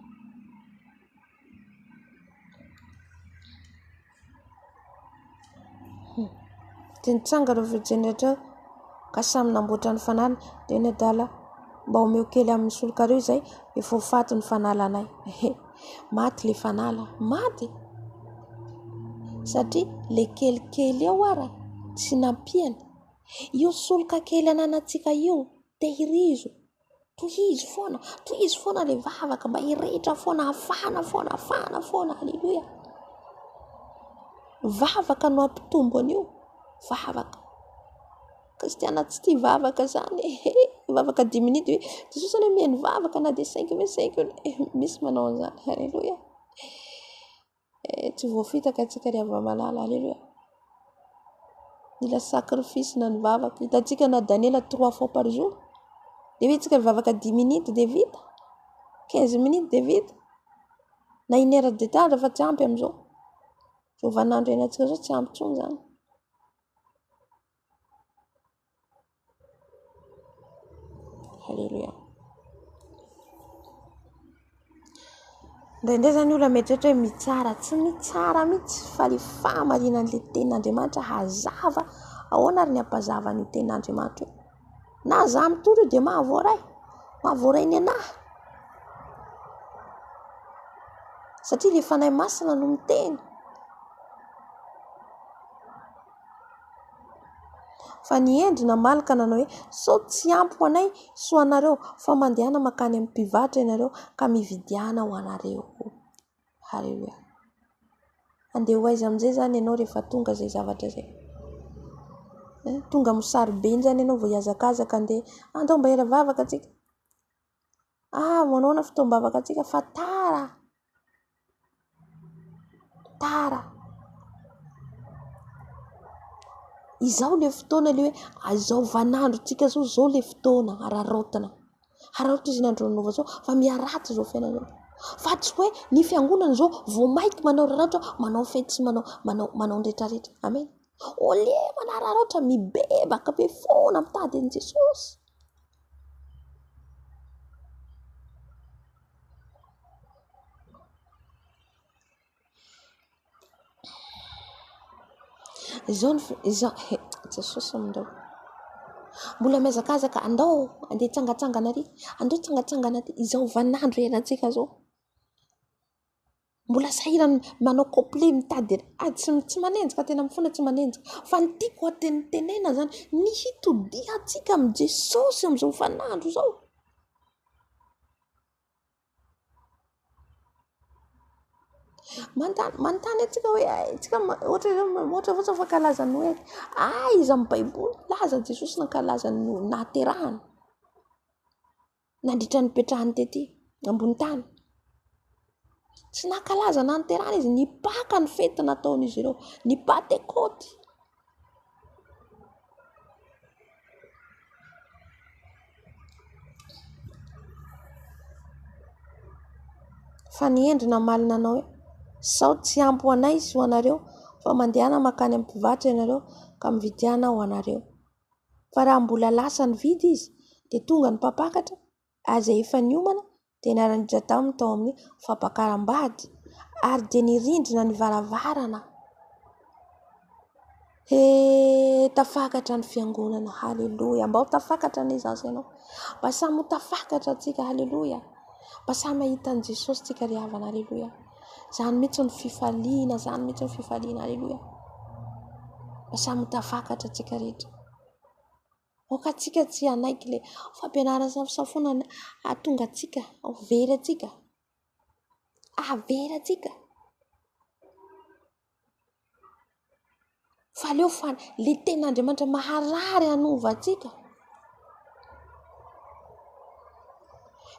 Speaker 1: Dia nitsanga ireo Virijina rehetra ka samy namboatra ny fanalina. Dia ny adala mba homeo kely amin'ny solon-kareo izay efa ho faty ny fanalanay. Maty le fanala, maty. Satria le kelikely eo ara tsy nampiany. Io soloka kely ananantsika io tehirizo. Tohizo foana le vavaka mba hirehetra foana, hafana foana. Haleluia. Vavaka no ampitombo an'io. Vavaka. Kristiana tsy tia vavaka zany. Vavaka 10 minutes hoe Jesosy ny mihaino vavaka na dia 5 misy manao an'izany. Haleluia. Tsy voafitaka antsika rehefa malala. Haleluia. Mila sakrifisy na ny vavaka. Hitantsika na Daniela 3 fois par jour. Dia hoe tsika vavaka 10 minutes dia vita. 15 minutes dia vita. Na 1 heure de temps fa tsy ampy amin'izao. Zao vanandro iainantsika zao tsy ampy intsony zany. Haleluia. Ndray zany olona mieritreritra hoe mitsara, tsy mitsara mihitsy fa le fahamarinan'le tenin'Andriamanitra hazava ahoana ary ny ampazavany tenin'Andriamanitra. Na zaho mitory io dia mahavoaray ny anahy. Satria le fanahy masina no miteny. Fa ny endrina malaka nanao hoe sao tsy ampy ho anay so anareo fa mandehana makany amin'ny mpivarotra ianareo ka mividiana ho anareo. Haleluia. Andeha ho aiza amin'izay zany ianao rehefa tonga izay zavatra izay. Tonga mosaribeny zany ianao vao hiazakazaka andeha andao mba hira vavaka atsika. Manaona fitoam-bavaka atsika fa tara. Izao le fotoana le hoe azao vanandro tsika zao le fotoana ararotina. Ararotina izy nandronova zao fa miaraty zao fiainana. Fa tsy hoe ny fiangonana zao vao maiky manao rarotra, manao fety sy manao rehetrarehetra. Amen. Ole manararotra mibebaka be foana mitady an' Jesosy. Jesosy mindao. Mbola miazakazaka andao andeha tsangatsangana ary. Andao tsangatsangana aty. Izao vanandro iainantsika zao. Mbola sahirana manao complet mitady tsy manenjika tena mifona tsy manenjika. Fa ny tiako atenenena zany ny hitodiantsika amin'ny Jesosy amin'izao vanandro zao. Manontany atsika hoe tsika ohatra fankalaza ny hoe izy amin'ny Baiboly laza Jesosy nankalaza ny nahaterahany. Nandritra ny petrahany tety ambony tany. Tsy nankalaza nahaterahany izy, nipaka ny fety nataon'izy ireo, ny Pentecote. Fa ny endrina malina anao hoe sao tsy ampy ho anay sy ho anareo fa mandehana makany amin'ny mpivarotra ianareo ka mividiana ho anareo. Fa raha mbola lasa ny vidy izy dia tonga ny mpampakatra aza efa niomana dia niara-niditra taminy tao amin'ny fampakaram-bady ary dia nirindrina ny varavarana. Tafakatra ny fiangonana. Haleluia. Mba ho tafakatra ny zaza ianao. Mba samy ho tafakatra tsika. Haleluia. Mba samy mahita an' Jesosy tsika ry havana. Haleluia. Zany mihitsy ny fifaliana. Haleluia. Mba samy ho tafakatra tsika rehetra. Oka tsika tsy hanaiky le fampianarana safosafoana atonga tsika very atsika. Very atsika. Fa leo fa le tenin'Andriamanitra maharary hanova atsika.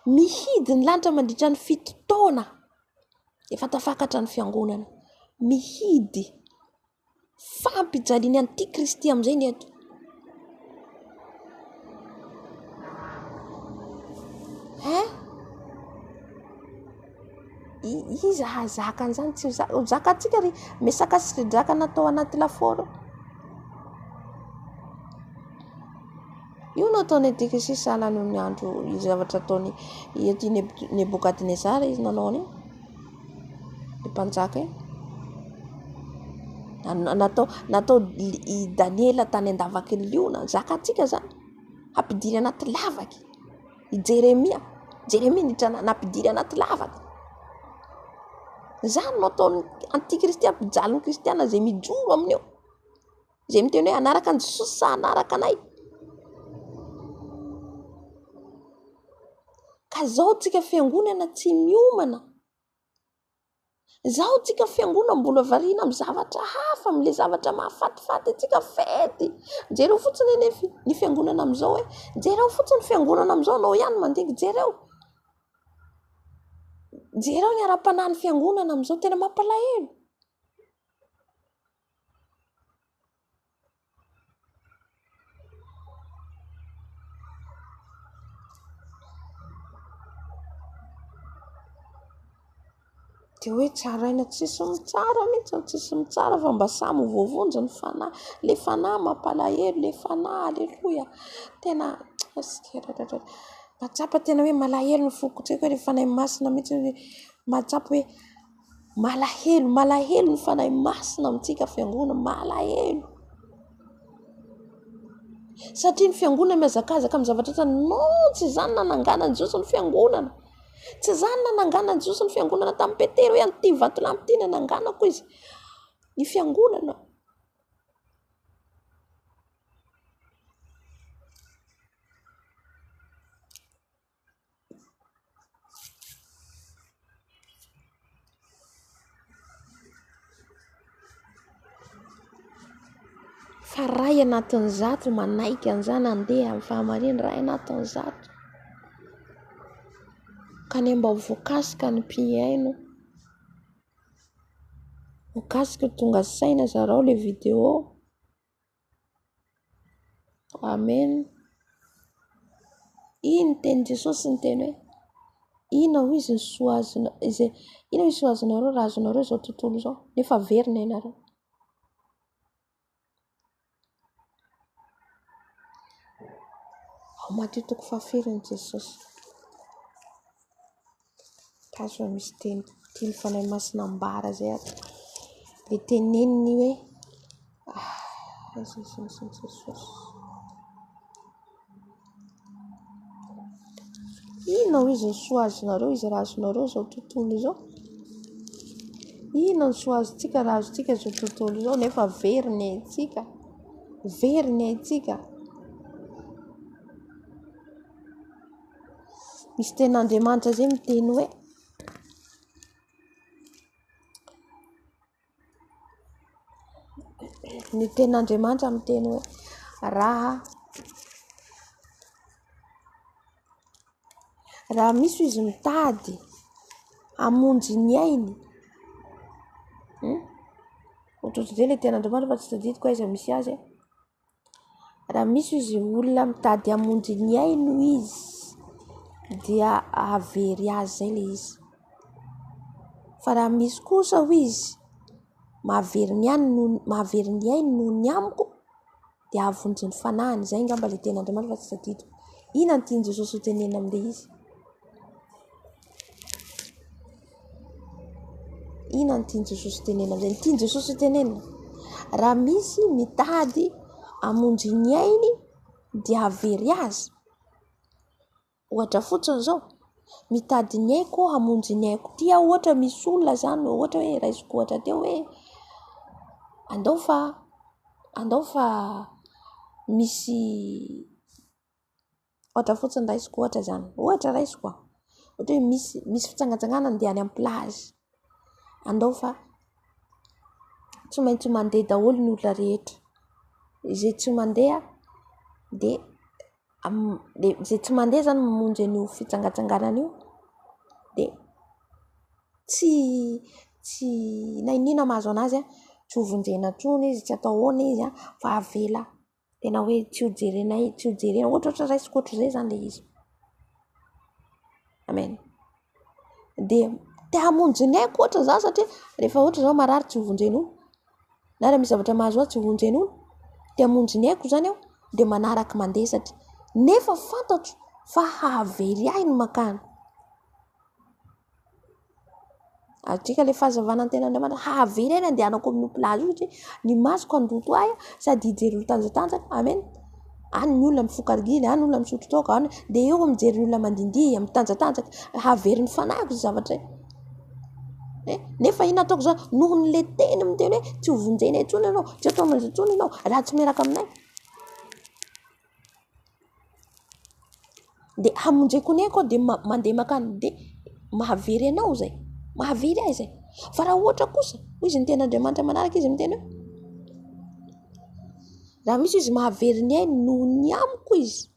Speaker 1: Mihidy ny lanitra mandritra ny 7 taona. Efa tafakatra ny fiangonana. mihidy fampijaliany antikristy amin'izay ny eto. Iza hazaka an'izany tsy zaka atsika ry mesaka sy zaka natao anaty laforo. Io no ataony antikristy sahalany amin'ny andro zavatra ataony ety Nebukadnezara izy nanao any ny mpanjaka natao i Daniela tany an-davakiliona zaka atsika zany ampidiry anaty lavaky. I Jeremia nampidiry anaty lavaky. Zany no ataony antikristy ampijaliny kristiana zay mijoro amin'io, zay miteny hoe anaraka an Jesosy sa anaraka anay. Ka zao tsika fiangonana tsy miomana, zao tsika fiangonana mbola variana amin'ny zavatra hafa, amin'le zavatra mahafatifaty atsika fety. Jereo fotsiny ny fiangonana amin'izao hoe jereo fotsiny fiangonana amin'izao anao ihany mandiky jereo ny ara-panahy fiangonana amin'izao tena mampalahelo. De hoe tsaraina tsisy mitsara mihitsy, tsisy mitsara fa mba samy voavonjy ny fanahy. Le fanahy mampalahelo, le fanahy aleloia tena matsapa tena hoe malahelo ny foko tsika hoe fanahy masina mihitsy matsapa hoe malahelo ny fanahy masina amintsika fiangonana, malahelo. Satria ny fiangonana miazakazaka amin'ny zavatra no tsy zany nanangana ny Jesosy ny fiangonana. Tsy zany nanangana ny Jesosy ny fiangonana tamin'ny Petera hoe an'ity vato lampy ity nananganako izy ny fiangonana. Fa ray anatin'ny zato manaiky an'izany andeha amin'ny fahamarinana, ray anatin'ny zato. Ka ny mba voakasika ny mpiaino, voakasika tonga saina zarao le vidéo. Amen. Iny teny Jesosy ny teny hoe ina ho izy ny soazina izay ina ho izy soazinareo raha azonareo izao tontolo izao nefa verina ianareo. Matio toko fahafiriny Jesosy tazo misy teny tily fanahy masina ambara zay ato le teneniny hoe Jesosy ina ho izy ny soazinareo izy raha azonareo zao tontolo izao. Ina ny soazintsika raha azontsika zao tontolo izao nefa verina itsika. Misy Tenin'Andriamanitra zay miteny hoe ny Tenin'Andriamanitra miteny hoe raha misy izy mitady hamonjy ny ainy ohatrohatr'izay le Tenin'Andriamanitra fa tsy tadidiko aiza misy azy raha misy izy olona mitady hamonjy ny ainy izy dia avery azy zay le izy. Fa raha misy kosa ho izy mahavery ny ainy noho ny amiko dia avonjy ny fanahiny. Zay ngamba le Tenin'Andriamanitra fa tsy tadidiko. Ina ny tiany Jesosy ho tenena amin'le izy? Ina ny tiany Jesosy ho tenena amin'izay? Ny tiany Jesosy ho tenena raha misy mitady hamonjy ny ainy dia avery azy. Ohatra fotsiny zao mitady ny aiko hamonjy ny aiko tia. Ohatra misy olona zany ohatra hoe raisiko ohatra teo hoe andao fa misy ohatra fotsiny raisiko ohatra zany ohatra raisiko ohatra hoe misy fitsangatsanganana andeha any amin'ny plage andao fa tsy maintsy mandeha daholo ny olona rehetra izay tsy mandeha de zay tsy mandeha zany mamonjy an'io fitsangatsanganana io de tsy nainina mahazo anazy tsy hovonjena trony izy, tsy atao hoana izy fa avela, tena hoe tsy hojerenay, tsy hojerena ohatra raisiko ohatra zay zany le izy. Amen. De te hamonjy ny aiko ohatra zany satria rehefa ohatra zao marary tsy hovonjen'olo na raha misy zavatra mahazo azy tsy hovonjen'olo, te hamonjy ny aiko zany aho de manaraka mandeha satria nefa fantatro fa hahavery ahy ny makany. Atrika le fahazavana ny Tenin'Andriamanitra hahavery ahy ny andehanako amin'ny plazy io satria ny masoko andoto ahy sady hijery olo tanjatanjaka. Amen. Any ny olona mifokarigily, any ny olona misotro toaka, any de eo mijery olona mandindihy mitanjatanjaka, hahavery ny fanahiko zay zavatra nefa ina ataoko zao noho ny le teny miteny hoe tsy hovonjena intsony ianao, tsy atao manjy intsony ianao raha tsy miaraka aminay. De hamonjeko ny aiko de mandeha makany de mahavery anao zay, mahavery ahy zay. Fa raha ohatra kosa hoy izy ny Tenin'Andriamanitra manaraka izy miteny hoe raha misy izy mahavery ny ahy noho ny amiko izy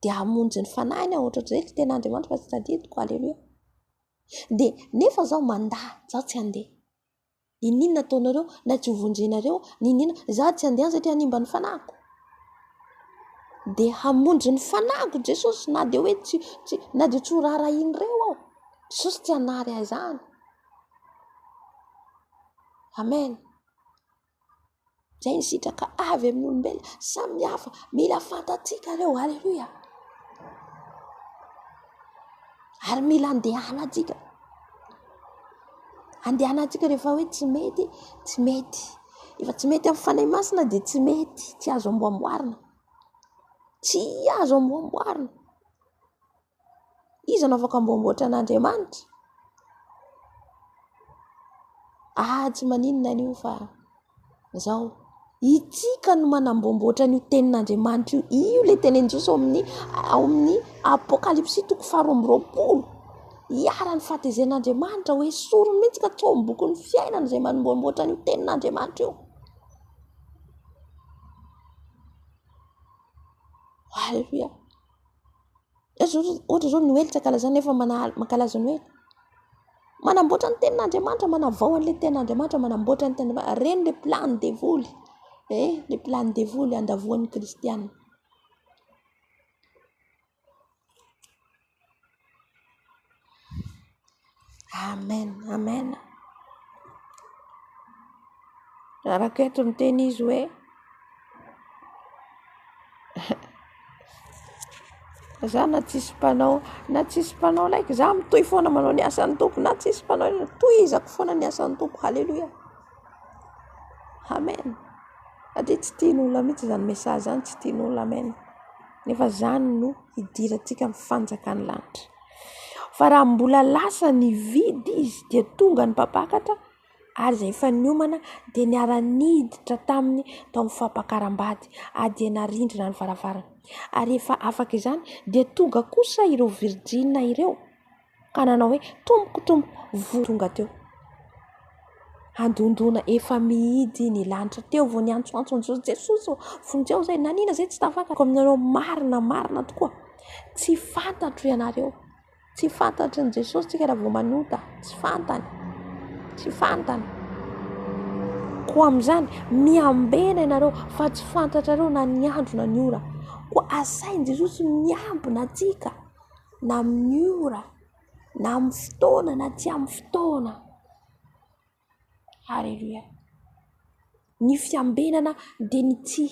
Speaker 1: de hamonjy ny fanahiny aho, ohatr'izay ny Tenin'Andriamanitra fa tsy tadidiko. Aleluia. De nefa zaho mandahy, zaho tsy handeha. Ninona ataonareo na tsy hovonjenareo, ninona zaho tsy handeha satria hanimba ny fanahiko. De hamonjy ny fanahiko Jesosy, na de hoe tsy na de tsy ho rarahiny reo aho. Jesosy tsy hanary ahy zany. Amen. Zay ny sitraka avy amin'ny olombelona samy hafa, mila fantatsika reo. Aleluia. Ary mila andehanantsika. Andehanantsika rehefa hoe tsy mety, tsy mety. Efa tsy mety amin'ny fanahy masina de tsy mety, tsy azo amboamboarina. Tsy azo amboamboarina. Iza no afaka amboamboatra an'Andriamanitra? Tsy maninona an'io fa zao itsika no manamboamboatra ny Tenin'Andriamanitra io le tenen'i Jesosy ao amin'ny Apokalipsy 12:20. Iara ny fahatezen'Andriamanitra hoe sorony mihitsy ka tsao amin'ny boky ny fiainana izay manamboamboatra ny Tenin'Andriamanitra io. Halleluja. Ohatra zao Noely tsy ankalaza nefa mankalaza Noely. Manamboatra ny Tenin'Andriamanitra, manavao an'le Tenin'Andriamanitra, manamboatra ny Tenin'Andriamanitra. Reny le plan devoly. Le plan devoly andavoan'ny kristiana. Amen. Amen. Raketo ny teny izy hoe za na tsisy mpanao like za mitohy foana manao ny asan'ny tompo, na tsisy mpanao tohizako foana ny asan'ny tompo. Halleluja. Amen. Ade tsy tian'olona mihitsy zany message zany, tsy tian'olona. Amen. Nefa zany no hidirantsika amin'ny fanjakan'ny lanitra. Fa raha mbola lasa ny vidy izy dia tonga ny mpapakatra ary izay efa niomana dia niara-niditra taminy tao amin'ny fampakaram-bady ady narindrina ny varavarana. Ary efa afaka izany dia tonga kosa ireo Virijina ireo ka nanao hoe tomboko tonga teo. Andondona efa mihidy ny lanitra teo vao niantsoantso Jesosy fonjeo zay nanina zay tsy tafakatra aminareo marina tokoa. Tsy fantatro ianareo. Tsy fantatry ny Jesosy tsika raha vao manota. Tsy fantany. Ko amin'izany miambena ianareo fa tsy fantatrareo na ny andro na ny ora. Ko asain Jesosy miambina atsika na amin'ny ora na amin'ny fotoana na tsy amin'ny fotoana. Halleluja. Ny fiambenana dia ny tsy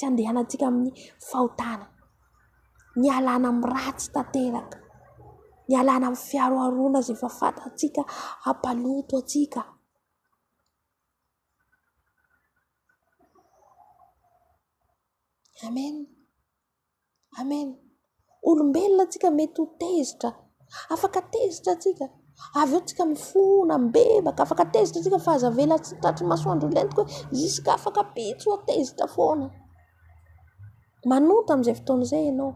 Speaker 1: andehanantsika amin'ny fahotana. Ny alana amin'ny ratsy tanteraka. Ny alana amin'ny fiaroarona izay efa fantatsika hampaloto atsika. Amen. Amen. Olombelona atsika mety ho tezitra. Afaka tezitra atsika. Avy eo tsika mifona, mbebaka, afaka tezitra atsika fa aza vela tsy tratry masoandro lentiko hoe iska afaka pitso ho tezitra foana. Manota amin'izay fotoana izay ianao.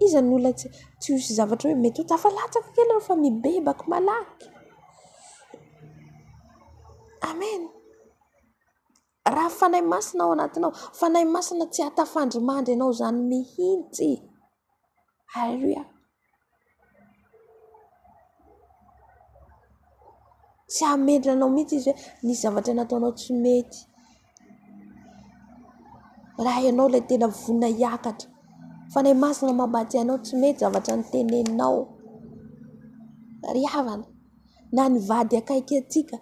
Speaker 1: Iza ny olona tsy hisy zavatra hoe mety ho tafalatsaka kely fa mibebaka malaky. Amen. Raha fanahy masina ao anatinao, fanahy masina tsy hatafandrimandry ianao zany mihitsy. Halleluja. Tsy hamendranao mihitsy izy hoe nisy zavatra nataonao tsy mety. Raha ianao ilay tena vonina hiakatra. Fanahy masina mamaty anao tsy mety zavatra niteneninao. Ry havana, na ny vady akaiky atsika,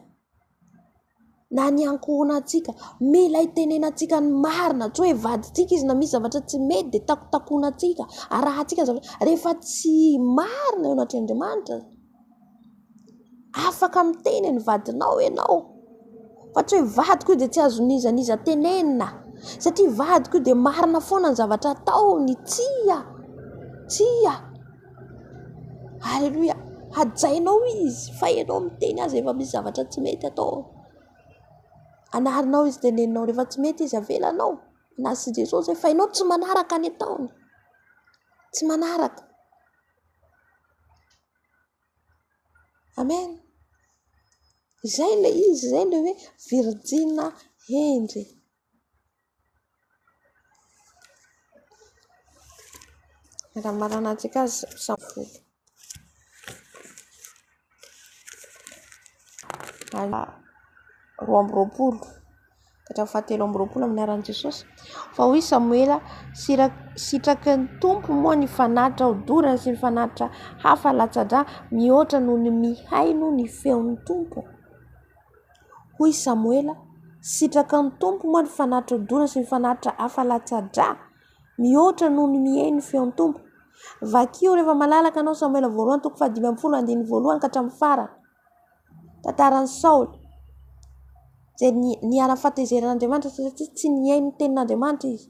Speaker 1: na ny ankohona atsika, mila hitenenantsika ny marina. Tsy hoe vaditsika izy na misy zavatra tsy mety dia takotakoana atsika. Arahantsika zavatra. Rehefa tsy marina eo anatr'Andriamanitra, afaka miteny ny vadinao ianao. Fa tsy hoe vadiko io dia tsy azo nizaniza tenenina. Satria vadiko io dia marina foana ny zavatra ataony. Tsia. Halleluia. Hajainao izy fa ianao miteny azy rehefa misy zavatra tsy mety atao. Anarinao izy teneninao, rehefa tsy mety izy avelanao. Nasy Jesosy fa ianao tsy manaraka ny ataony. Tsy manaraka. Amen. Zay le izy, zay le hoe Virijina Hendry. Raha marana antsika azy samfolo. Roa amby roapolo ka fahatelo amby roapolo amin'ny aran'i Jesosy. Fa hoy Samuela, sitraky ny tompo moa ny fanatitra odorana sy ny fanatitra hafa latsa-drà mihoatra noho ny mihaino ny feon'ny tompo. Hoy Samuela, sitraky ny tompo moa ny fanatitra odorana sy ny fanatitra hafa latsa-drà mihoatra noho ny mihaino ny feon'ny tompo. Vakio rehefa malalaka anao Samuela voalohany 5:1 ka hatramin'ny farany. Tantaran'i Saoly zay niara fahatezeran'Andriamanitra satria tsy nihaino ny tenin'Andriamanitra izy.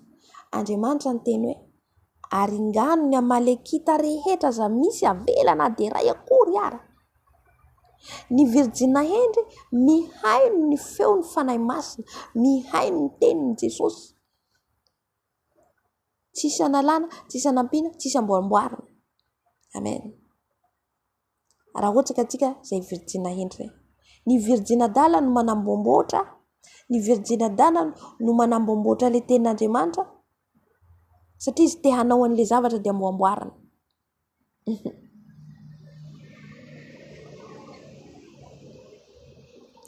Speaker 1: Andriamanitra niteny hoe aringano ny Amalekita rehetra za misy avelana dia ray akory ara. Ny Virijina Hendry mihaino ny feo ny fanahy masina, mihaino ny tenin'i Jesosy. Tsisy analana, tsisy anampiana, tsisy amboamboarina. Amen. Raha ohatra ka tsika zay Virijina Hendry. Ny Virijina dala no manamboamboatra, ny Virijina dala no manamboamboatra le tenin'Andriamanitra satria izy te hanao an'le zavatra dia amboamboarina.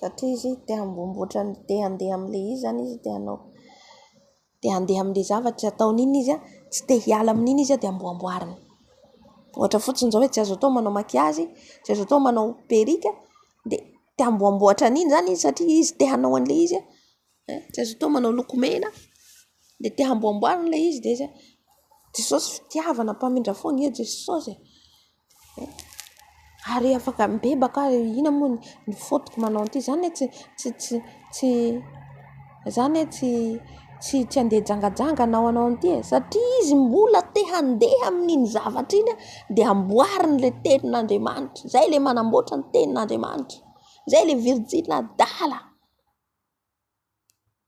Speaker 1: Satria izy te hamboamboatra, te handeha amin'le izy zany izy te hanao. Te handeha amin'le zavatra ataon'iny izy tsy te hiala amin'iny izy dia amboamboarina. Ohatra fotsiny zao hoe tsy azo atao manao makiazy, tsy azo atao manao perika, dia te hamboamboatra an'iny zany izy satria izy te hanao an'le izy. Tsy azo atao manao lokomena, dia te hamboamboarina le izy dia Jesosy fitiavana mpamindra foana iô Jesosy. Ary afaka mibebaka ina moa ny fotoko manao an'ity zany tsy andeha jangajanga anao an'ity satria izy mbola te handeha amin'iny zavatra iny dia amboariny le tenin'Andriamanitra. Zay le manamboatra ny tenin'Andriamanitra. Zay le Virijina dala.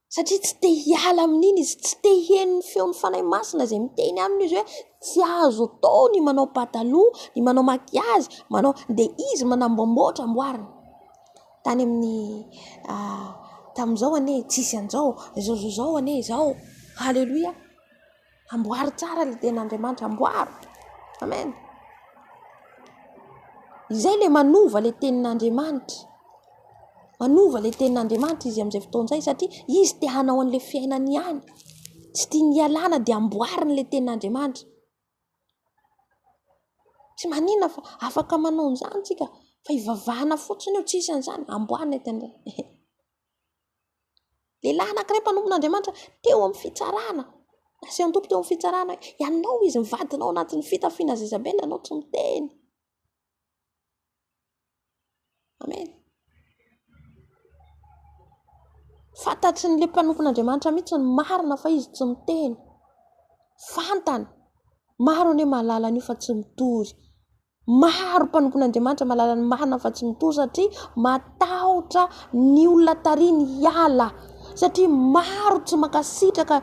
Speaker 1: Satria tsy te hiala amin'iny izy, tsy te hihaino ny feon'ny fanahy masina zay miteny aminy izy hoe tsy azo atao ny manao pataloha, ny manao makiazy, dia izy manamboamboatra amboarina. Tany amin'ny tamin'izao ane tsisy an'izao, zao ane zao. Halleluia. Amboary tsara le tenin'Andriamanitra, amboary. Amen. Izay le manova le tenin'Andriamanitra. Manova le tenin'Andriamanitra izy amin'izay fotoan'izay satria izy te hanao an'le fiainany ihany. Tsy tia nialana dia amboariny le tenin'Andriamanitra. Tsy maninona fa afaka manao an'izany tsika fa ivavahana fotsiny io tsisy an'izany amboarina tenin'Andriamanitra. Lehilahy anankiray mpanompon'Andriamanitra teo amin'ny fitsarana. Nasehon'ny tompo teo amin'ny fitsarana ianao izy mivadinao anatin'ny fitafiana Jezabela anao tsy miteny. Amen. Fantatry ny le mpanompon'Andriamanitra mihitsy ny marina fa izy tsy miteny. Fantany. Maro ane mahalala an'io fa tsy mitory. Maro mpanompon'Andriamanitra mahalala ny marina fa tsy mitory satria matahotra ny olona tariny hiala. Satria maro tsy makasitraka,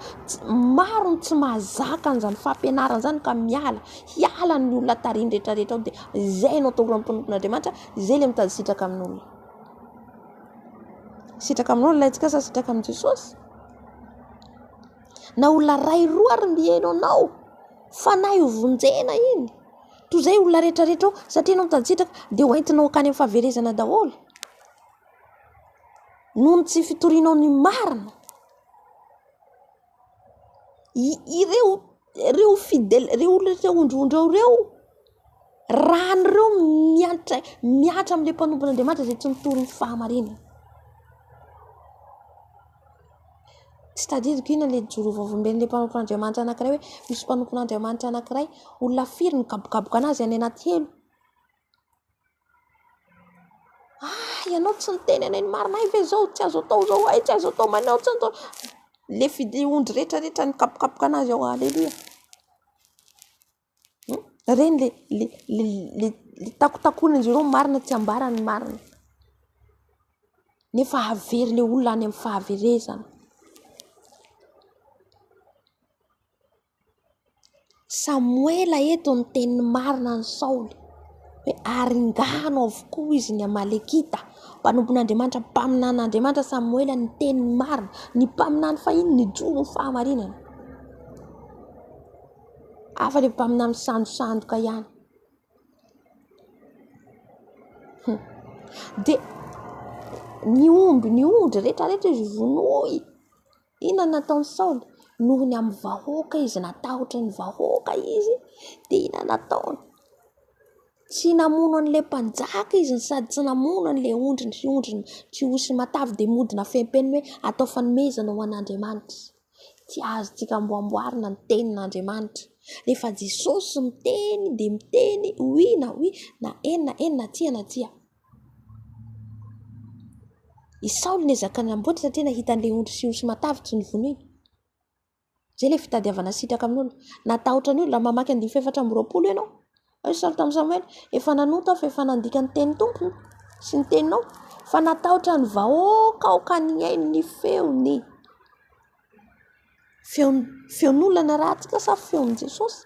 Speaker 1: maro tsy mahazaka an'izany fampianarana zany ka miala. Hiala ny olona tariny rehetrarehetra ao dia izay no atao mpanompon'Andriamanitra, izay le mitady sitraka amin'olona. Sitraka amin'olona itsika sa sitraka amin' Jesosy? Na olona ray roa ary mihaino anao, fanahy ho vonjena iny. Toy izay olona rehetrarehetra ao satria anao mitady sitraka dia hoentinao akany amin'ny fahaverezana daholo. noho ny tsy fitorianao ny marina. Ireo fidèle, reo olona reo ondrondreo reo, ran'ireo miatra amin'ilay mpanompon'Andriamanitra izay tsy nitory ny fahamarinana. Tsy tadidiko ina le joro vovomben'ilay mpanompon'Andriamanitra anankiray hoe misy mpanompon'Andriamanitra anankiray olona firy nikabokaboka anazy any anaty helo. Ianao tsy niteny anay ny marina ay ve zao, tsy azo atao zao ay, tsy azo atao manao, tsy atao. Le ondry rehetra nikabokaboka anazy ao, aleluia. Reny le takotakonan'izy ireo marina tsy ambarany marina. Nefa havery le olona any amin'ny fahaverezana. Samuela eto ny tenin'ny marina ny Saoly hoe aringano avokoa izy ny Amalekita. Mpanompon'Andriamanitra, mpaminan'Andriamanitra Samuela ny tenin'ny marina, ny mpaminany fahiny ny joro ny fahamarinana. Afa le mpaminany sandosandoka ihany. De ny ondry rehetrarehetra izy vonoy. Inona nataon'ny Saoly? Noho ny amin'ny vahoaka izy, natahotra ny vahoaka izy, de inona nataony? Tsy namono an'ilay mpanjaka izy, sady tsy namono an'ilay ondry tsy ho sy matavy de modina fehimpeniny hoe atao fanomezana ho an'Andriamanitra. Tsy azontsika amboamboarina ny tenin'Andriamanitra. Rehefa Jesosy miteny de miteny oui na oui, na na tia. I Saoly nezaka namboatra satria nahita an'ilay ondry sy ho sy matavy tsy ny vonoiny. Zay le fitadiavana sitraka amin'olona. Natahotra ny olona mamaky 2:4 ianao. Ay Saoly tamin'ny Samuel, efa nanota fa efa nandika ny teny tompony sy ny teninao, fa natahotra ny vahoaka ao ka niaino ny feony. Feon'olona ratsika sa feon'i Jesosy?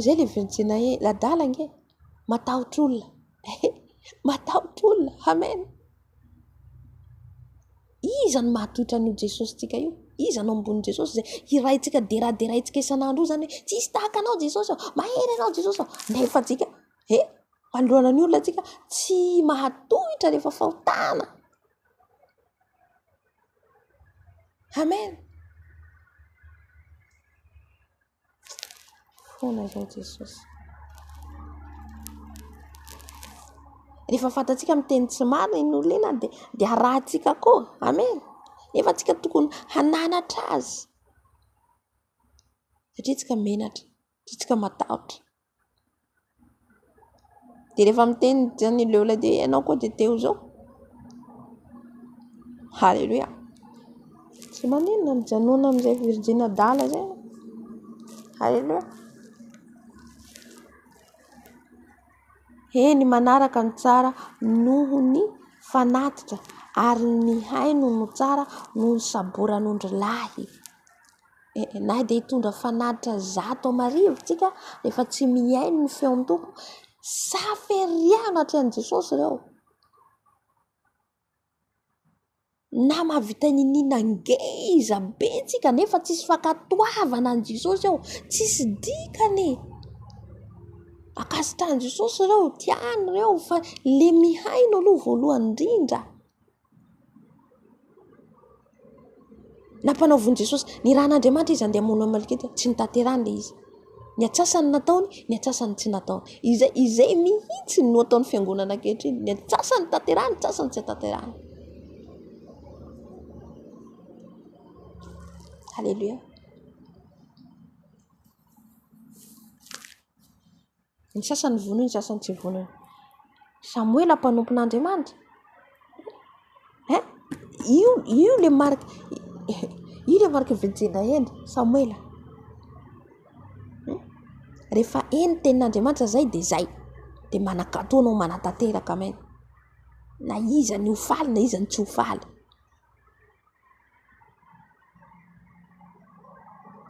Speaker 1: Zay le Virijina ladala nge, matahotra olona. Matahotra olona, amen. Iza ny mahatotra an'io Jesosy tika io? Iza no ambony Jesosy zay iraitsika deraitsika isan'andro zany hoe tsisy tahaka anao Jesosy, mahery anao Jesosy. Nefa tsika manoloana ny olona tsika tsy mahatohitra rehefa fahotana. Amen. Fona zao Jesosy. Rehefa fatatsika miteny tsy marina iny olona de arahantsika koa. Amen. Nefa tsika tokony hananatra azy. Satria tsika menatra, tsika matahotra. De rehefa miteny zany le olona de ianao koa de teo zao. Halleluia. Tsy maninona mijanona amin'izay Virijina dala zay. Halleluia. Ny manaraka ny tsara noho ny fanatitra, ary ny haino no tsara noho ny saboran'ondry lahy. Na de hitondra fanatitra 100 marivo tsika rehefa tsy mihaino ny feon'ny tompo, saferiana an Jesosy reo. Na mahavita ninina ngeza be tsika nefa tsisy fakatoavana an Jesosy ao, tsisy dikany. Akasitrahany Jesosy reo, tiany reo, fa le mihaino aloha voalohany indrindra. Nampanaoviny Jesosy ny ran'Andriamanitra izy andeha hamono Amalekita, tsy nitanterany le izy. Ny atsasany nataony, ny atsasany tsy nataony. Izay mihitsy no ataon'ny fiangonana ankehitriny. Ny atsasany tanterany, ny atsasany tsy tanterany. Halleluia. Ny sasany vonoiny, ny sasany tsy vonoiny. Samuela mpanompon'Andriamanitra. Io le marque Virijina endry, Samuela. Rehefa eny tenin'Andriamanitra zay de zay. De manakatoanao manatanteraka amen. Na iza ny ho faly, na iza ny tsy ho faly.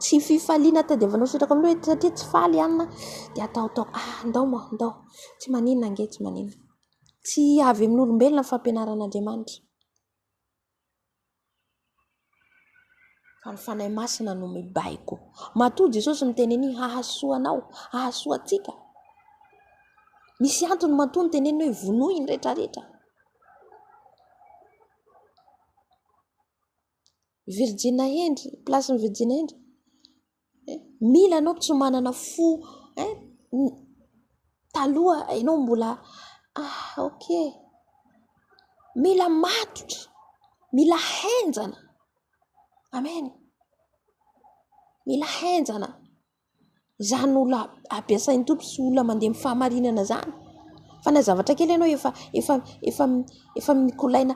Speaker 1: Tsy fifaliana tadiavanao sitraka amin'io hoe satria tsy faly anina de atao ndao tsy maninona nge, tsy maninona. Tsy avy amin'olombelona fampianaran'Andriamanitra. Fa ny fanahy masina no mibaiko. Matio Jesosy miteneny hahasoanao, hahasoatsika. Misy antony Matio miteneny hoe vonoiny rehetrarehetra. Virijina endry, plasin'ny Virijina endry. Mila anao tsy manana fo taloha ianao mbola okay. Mila matotra, mila henjana. Amen. Mila henjana. Zany olona ampiasain'ny tompo sy olona mandeha amin'ny fahamarinana zany. Fa na zavatra kely ianao efa mikolaina,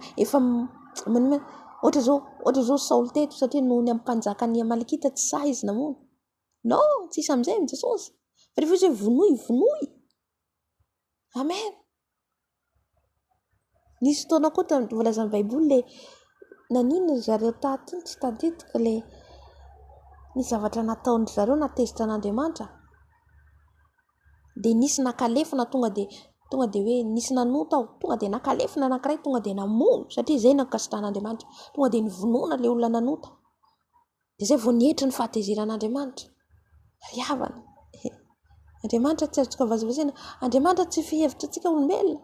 Speaker 1: ohatra zao Saoly teto satria nohony amin'ny mpanjakany Amalekita tsy sahy izy namono. No, tsisy amin'izay amin'i Jesosy. Fa rehefa izy vonoy. Amen. Nisy fotoana koa voalazan'ny Baiboly le nanino zareo taty tsy tadidiko le ny zavatra nataon'ny zareo natezitra an'Andriamanitra. De nisy nakalefina tonga de hoe nisy nanota aho, tonga de nakalefina anankiray tonga de namono satria zay nakasitrahan'Andriamanitra. Tonga de nivonoana le olona nanota. De zay vao nihetry ny fahateziran'Andriamanitra. Riavana. Andriamanitra tsy azotsika vazavazena. Andriamanitra tsy fihevitra antsika olombelona.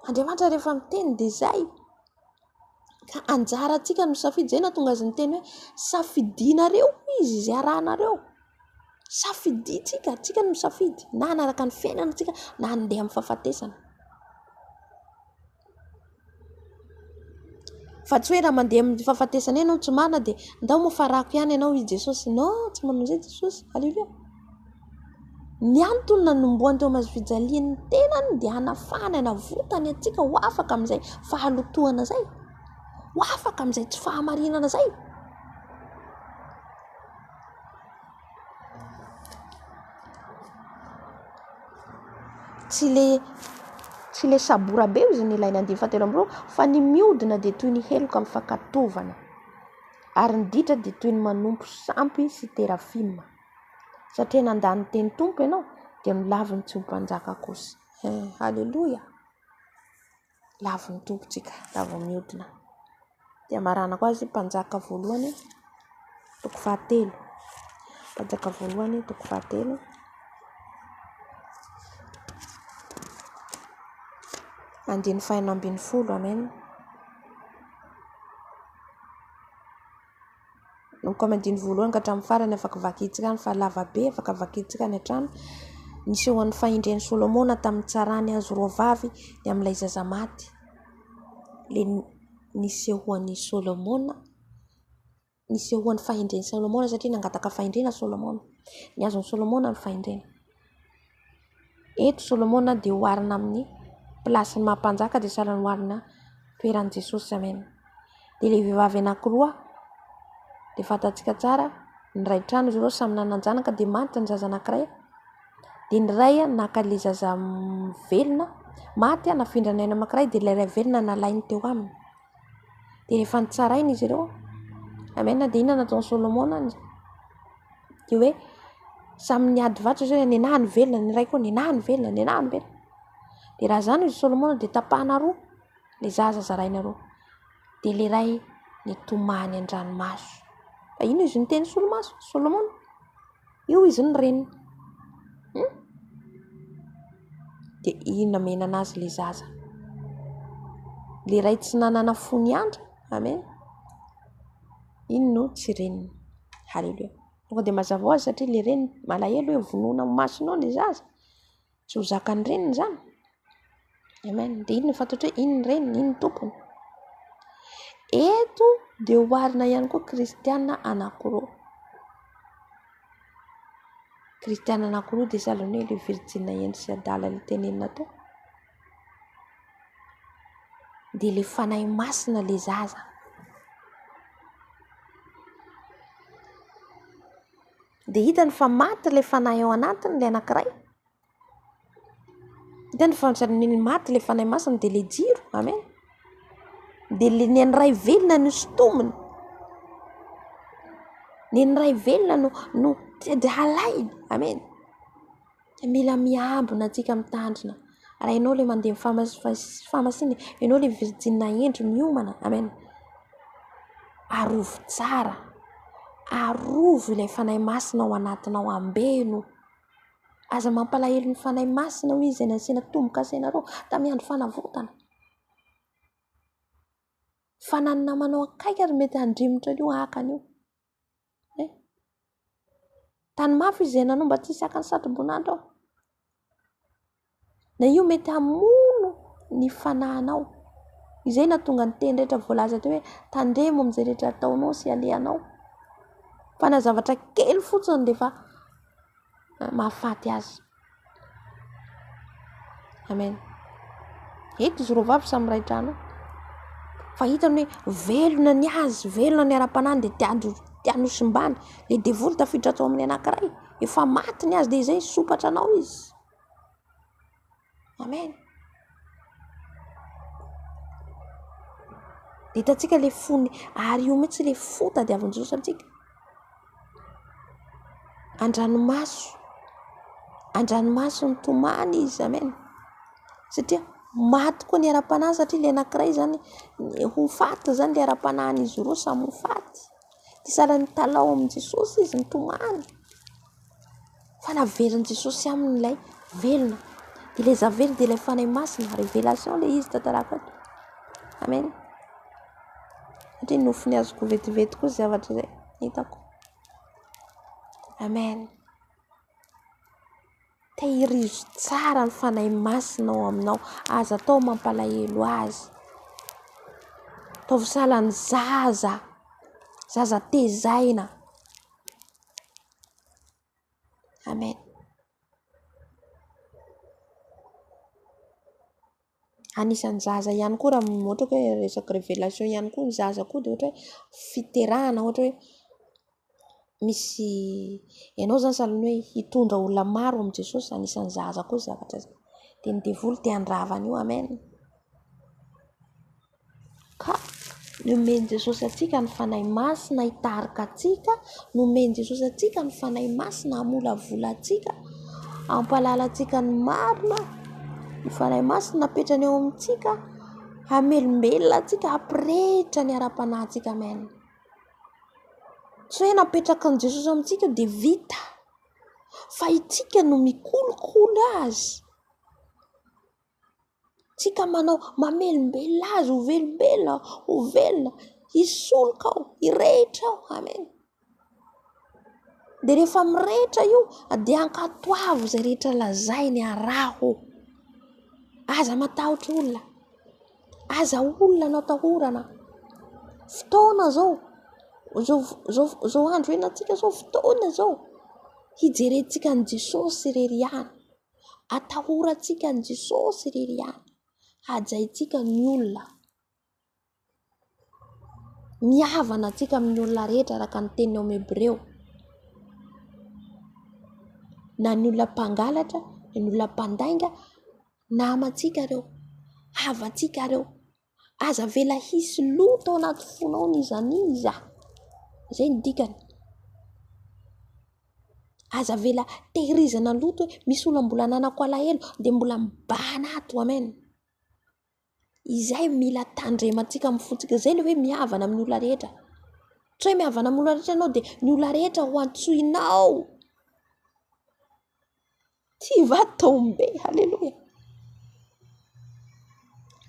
Speaker 1: Andriamanitra rehefa miteny de zay. Ka anjara antsika no safidy. Zay na tonga azy niteny hoe safidinareo izy izay arahanareo. Safiditsika, tsika no safidy. Na anaraka ny fiainana tsika, na andeha amin'ny fahafatesana. Fa tsy hoe raha mandeha amin'ny fahafatesana ianao tsy marina de ndao mo farako ihany ianao i Jesosy. No, tsy manao izay Jesosy. Halleluja. Ny antony nanomboany teo amazofijaliany tenany de hanafahany hanavotany antsika ho afaka amin'izay fahalotoana zay. Ho afaka amin'izay tsy fahamarinana zay. Tsy le sabora be izy ny ilaina 9:7 fa ny miodina de toy ny heloka amin'ny fankatovana. Ary ny ditra de toy ny manompo sampy sy terafima. Satria nandany teny tompo ianao de ny laviny tsy ho mpanjaka kosa. Halleluja. Laviny tompo tsika, lavo miodina. De amarana koa azy mpanjaka voalohany toko 7. Mpanjaka voalohany toko 7. Andiny 5:12. Amen. Ny komandiny voalohany ka hatramin'ny farany afaka vakitsika ny fa lava be afaka vakitsika ny hatrano. Nisehoan'ny fahindren'i Solomona tamin'ny tsarany azy roa vavy ny amin'ilay zaza maty. Le nisehoan'ny Solomona, nisehoan'ny fahindren'i Solomona satria nangataka fahindrena Solomona. Ny azon'i Solomona ny fahindrena. Eto Solomona de hoarina amin'ny plasin'ny mampanjaka de sahala noharina toeran'i Jesosy. Amen. De le vehivavy anankiroa de fantatsika tsara ny ray trano izy ireo samy nanan-janaka de maty ny zaza anankiray. De ny ray naka le zaza velona maty nafindra ny aina anankiray de le ray velona nalainy teo aminy. De rehefa nitsarainy izy ireo. Amen. De inona nataon'i Solomona de hoe samy niady vatra zao ny nahy ny velona, ny ray koa ny nahy ny velona, ny nahy ny velona. De raha zany izy Solomona de tapahana roa le zaza zaraina roa. De le ray nitomany an-dranomaso. Fa ino izy niteny Solomona? Io izy ny reniny. De ino namena anazy le zaza? Le ray tsy nanana fony andra. Amen. Ino no tsy reniny. Halleluja. Tonga de mazava azy satria le reniny malahelo hoe vonoina masonao le zaza. Tsy ho zakany reniny zany. Amen. De ino fatatra hoe ino ny reniny, ino ny tompony. Eto de hoarina ihany koa kristiana anankiroa. Kristiana anankiroa de salony hoe le Virijina endry sy adala le tenenina teo. De le fanahy masina le zaza. De hitany fa maty le fanahy ao anatiny le anankiray. Hitany fa ny maty le fanahy masina de le jiro. Amen. De le ny ray velona no sotominy. Ny ray velona no de halainy. Amen. Mila miambina antsika mitandrina. Raha ianao le mandeha fahamasina, ianao le Virijina endry miomana. Amen. Arovo tsara. Arovo ilay fanahy masina ao anatinao ambeno. Aza mampalahelo ny fanahy masina hoy izay nasiana tombo-kasena roa tamin'ny andro fanavotana. fananana manao akaiky ary mety handrimotra io akany io. Tany mafy izy iananao mba tsisy akany satrobonandro ao. Na io mety hamono ny fanahinao. Izay na tonga ny teny rehetra voalaza teo hoe tandremo amin'izay rehetra ataonao sy alehanao. Fa na zavatra kely fotsiny dia efa mahafaty azy. Amen. Eto izy roa vavy samy ray trano. Fa hitany hoe velona ny azy, velona ny ara-panahiny dia tiany simbany. Le devoly tafiditra atao amin'ny anankiray. Efa maty ny azy dia izay sopatra anao izy. Amen. Dia hitantsika le fony ary io mihitsy le fotadiavin'i Jesosy amintsika. Andranomaso ny tomany izy. Amen. Satria maty koa ny ara-panahy satria le anankiray zany ho faty zany le ara-panahiny izy roa samy ho faty. Ty salan'ny talao amin'i Jesosy izy ny tomany. Fa naverin'i Jesosy aminy ilay velona. Dia ilay zavely dia ilay fanahy masina, révélation le izy tantaraka eto. Amen. Satria nofiny azoko vetivety koa zavatra izay hitako. Amen. Tehirizo tsara ny fanahy masina ao aminao, aza atao mampalahelo azy. Taovy salan'ny zaza tezaina. Amen. Anisan'ny zaza ihany koa raha ohatra hoe resaka révélation ihany koa ny zaza koa dia ohatra hoe fiterahana, ohatra hoe misy ianao zany sahalan'ny hoe hitondra olona maro amin'i Jesosy, anisan'ny zaza koa zavatra zay. Dia ny devoly te handravana io. Amen. Ka nomeny Jesosy atsika ny fanahy masina hitarika atsika, nomeny Jesosy atsika ny fanahy masina hamolavola atsika, hampalala atsika ny marina, ny fanahy masina napetrany eo amintsika, hamelombelona atsika, hampirehitra ny ara-panahy atsika. Amen. Tsy hoe napetraka ny Jesosy amintsika dia vita, fa itsika no mikolokolo azy. Tsika manao mamelombelona azy, ho velona, hisoloka ao, hirehitra ao. Amen. Dia rehefa mirehitra io dia ankatoavo izay rehetra lazainy araho. Aza matahotra olona, aza olona anao tahorana. Fotoana zao andro enantsika zao, fotoana zao hijerentsika ny Jesosy irery ihany, atahorantsika ny Jesosy irery ihany, hajaintsika ny olona, mihavana antsika amin'ny olona rehetra araka ny teniny ao amin'ny Hebreo. Na ny olona mpangalatra, na ny olona mpandainga, namantsika reo, havantsika reo, aza vela hisy loto ao anaty fonao nizaniza. Izay ny dikany. Aza vela tehirizana loto hoe misy olona mbola nanako alahelo dia mbola mibahana ato. Amen. Izay mila tandremantsika amin'ny fontsika. Izay le hoe mihavana amin'ny olona rehetra. Tsy hoe mihavana amin'ny olona rehetra ianao dia ny olona rehetra ho antsoinao. Ty vatombe. Halleluja.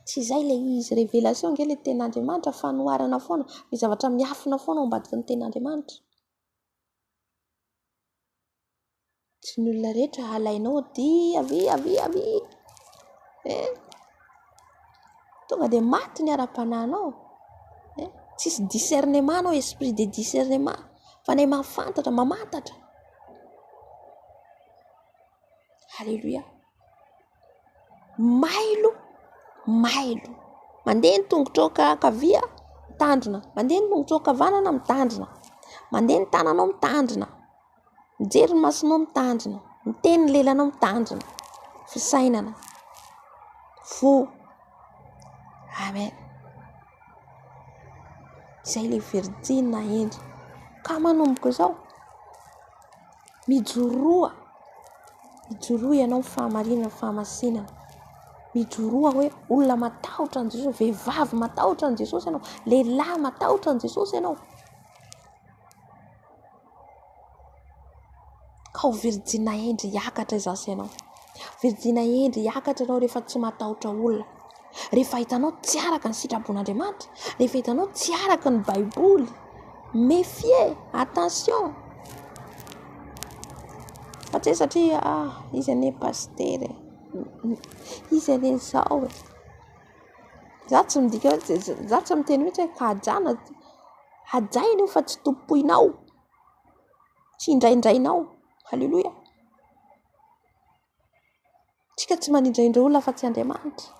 Speaker 1: Tsy izay le izy révélation nge le Tenin'Andriamanitra, fanoharana foana, ny zavatra miafina foana ao ambadiky ny Tenin'Andriamanitra. Tsy ny olona rehetra halainao ty avy. Tonga dia maty ny ara-panahinao. Tsisy discernement anao, esprit de discernement, fa nay mahafantatra, mamantatra. Halleluja. Mailo. Mandeha ny tongotra ankavia, mitandrina. Mandeha ny tongotra ankavanana, mitandrina. Mandeha ny tananao, mitandrina. Mijery ny masonao, mitandrina. Miteny ny lelanao, mitandrina. Fisainana. Fo. Amen. Izay le Virijina endry. Ka manomboka izao. Mijoroa ianao fahamarinana, fahamasinana. Mijoroa hoe olona matahotra an' Jesosy, vehivavy matahotra an' Jesosy ianao, lehilahy matahotra an' Jesosy ianao. Ka ho Virijina endry hiakatra izasy ianao. Virijina endry hiakatra ianao rehefa tsy matahotra olona. rehefa hitanao tsy araka ny sitrapon'Andriamanitra, rehefa hitanao tsy araka ny baiboly, méfiez, attention. Fa tsy satria izy ane pastery, izy ane zao. Za tsy midika hoe za tsy miteny mihitsy hoe kajana, hajaina io fa tsy tompoinao, tsy indraindrainao. Halleloja. Tsika tsy manindraindra olona fa tsy Andriamanitra.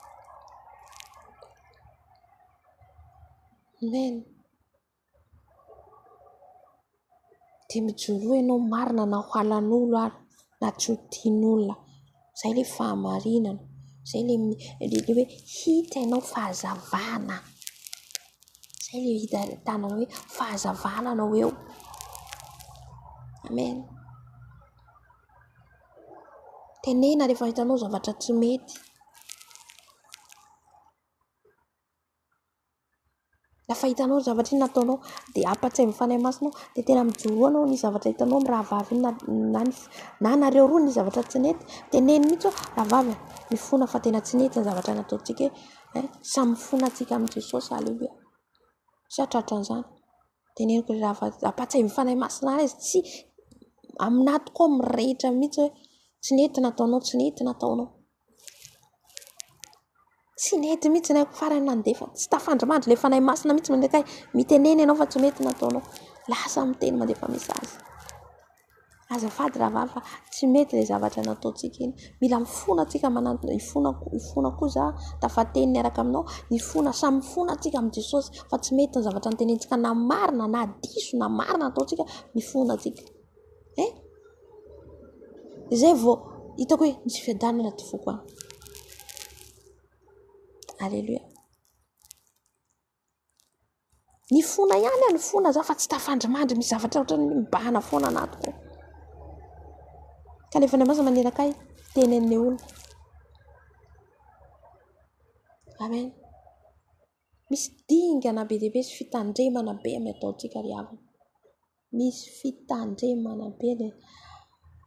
Speaker 1: Amen. De mijoro ianao marina na hoalan'olo ary na tsy ho tian'olona. Zay le fahamarinana. Zay le hoe hita ianao fahazavana. Zay le hitanao hoe fahazavana anao eo. Amen. Tenena rehefa hitanao zavatra tsy mety. Lafa hitanao zavatra iny nataonao de apatsay mifanahy masinao de tena mijoroanao ny zavatra hitanao mirahavavy na nareo roa ny zavatra tsy nety. Teneny mihitsy rahavavy mifona fa tena tsy nety ny zavatra nataontsika. Samy mifona atsika amin'i Jesosy. Halleluja. Satratra an'izany. Teneniko rahavavy apatsay mifanahy masina azy tsy aminaty koa mirehitra mihitsy hoe tsy nety nataonao, tsy nety nataonao. Tsy nety mihitsy na farany nandefa. Tsy tafandrimandry le fanahy masina mihitsy mandrakay miteneny ianao fa tsy mety nataonao. Lasa miteny mandefa mesazy. Azafady rahavavy fa tsy mety le zavatra nataontsika iny. Mila mifona atsika ifona koa za tafateny niaraka aminao. Mifona samy mifona atsika amin'ny Jesosy fa tsy mety ny zavatra nitenentsika na marina na diso na marina nataontsika mifona atsika. Zay vao hitako hoe misy fiadanana ty foko any. Alléluia. Ny fona ihany ny fona za fa tsy tafandrimandry misy zavatra ohatrany mibahana foana anatiko. Kanefa ny masina manerakay tenen'ny olona. Amen. Misy dingana be dia be sy fitandremana be amin'ny ataontsika ry havana. Misy fitandremana be dia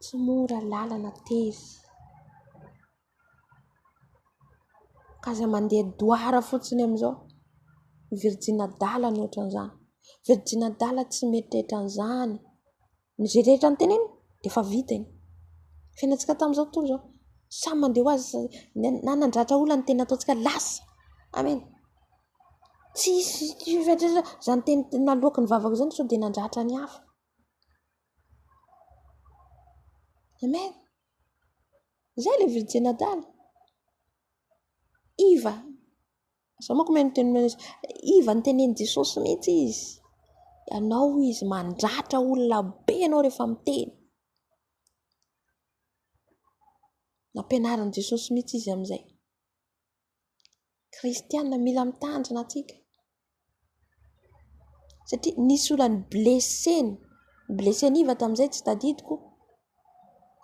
Speaker 1: tsy mora lalana tezy. Kaza mandeha doara fotsiny amin'izao. Virijina dala ny ohatran'izany. Virijina dala tsy meritreritra an'izany. Ny zay rehetra ny teneny dia fa vita iny. Fiainantsika tamin'izao tontolo izao. Samy mandeha ho azy na nandratra olona ny teny ataontsika lasa. Amen. Tsisy fiatratra izany teny naloaka ny vavako izany sao dia nandratra ny hafa. Amen. Zay le virijina dala. Iva. Sao manko meno teny iva ny tenen'i Jesosy mihitsy izy. Ianao izy mandratra olona be ianao rehefa miteny. Nampianaran'i Jesosy mihitsy izy amin'izay. Kristianina mila mitandrina atsika. Satria nisy olona ny blesseny iva tamin'izay tsy tadidiko.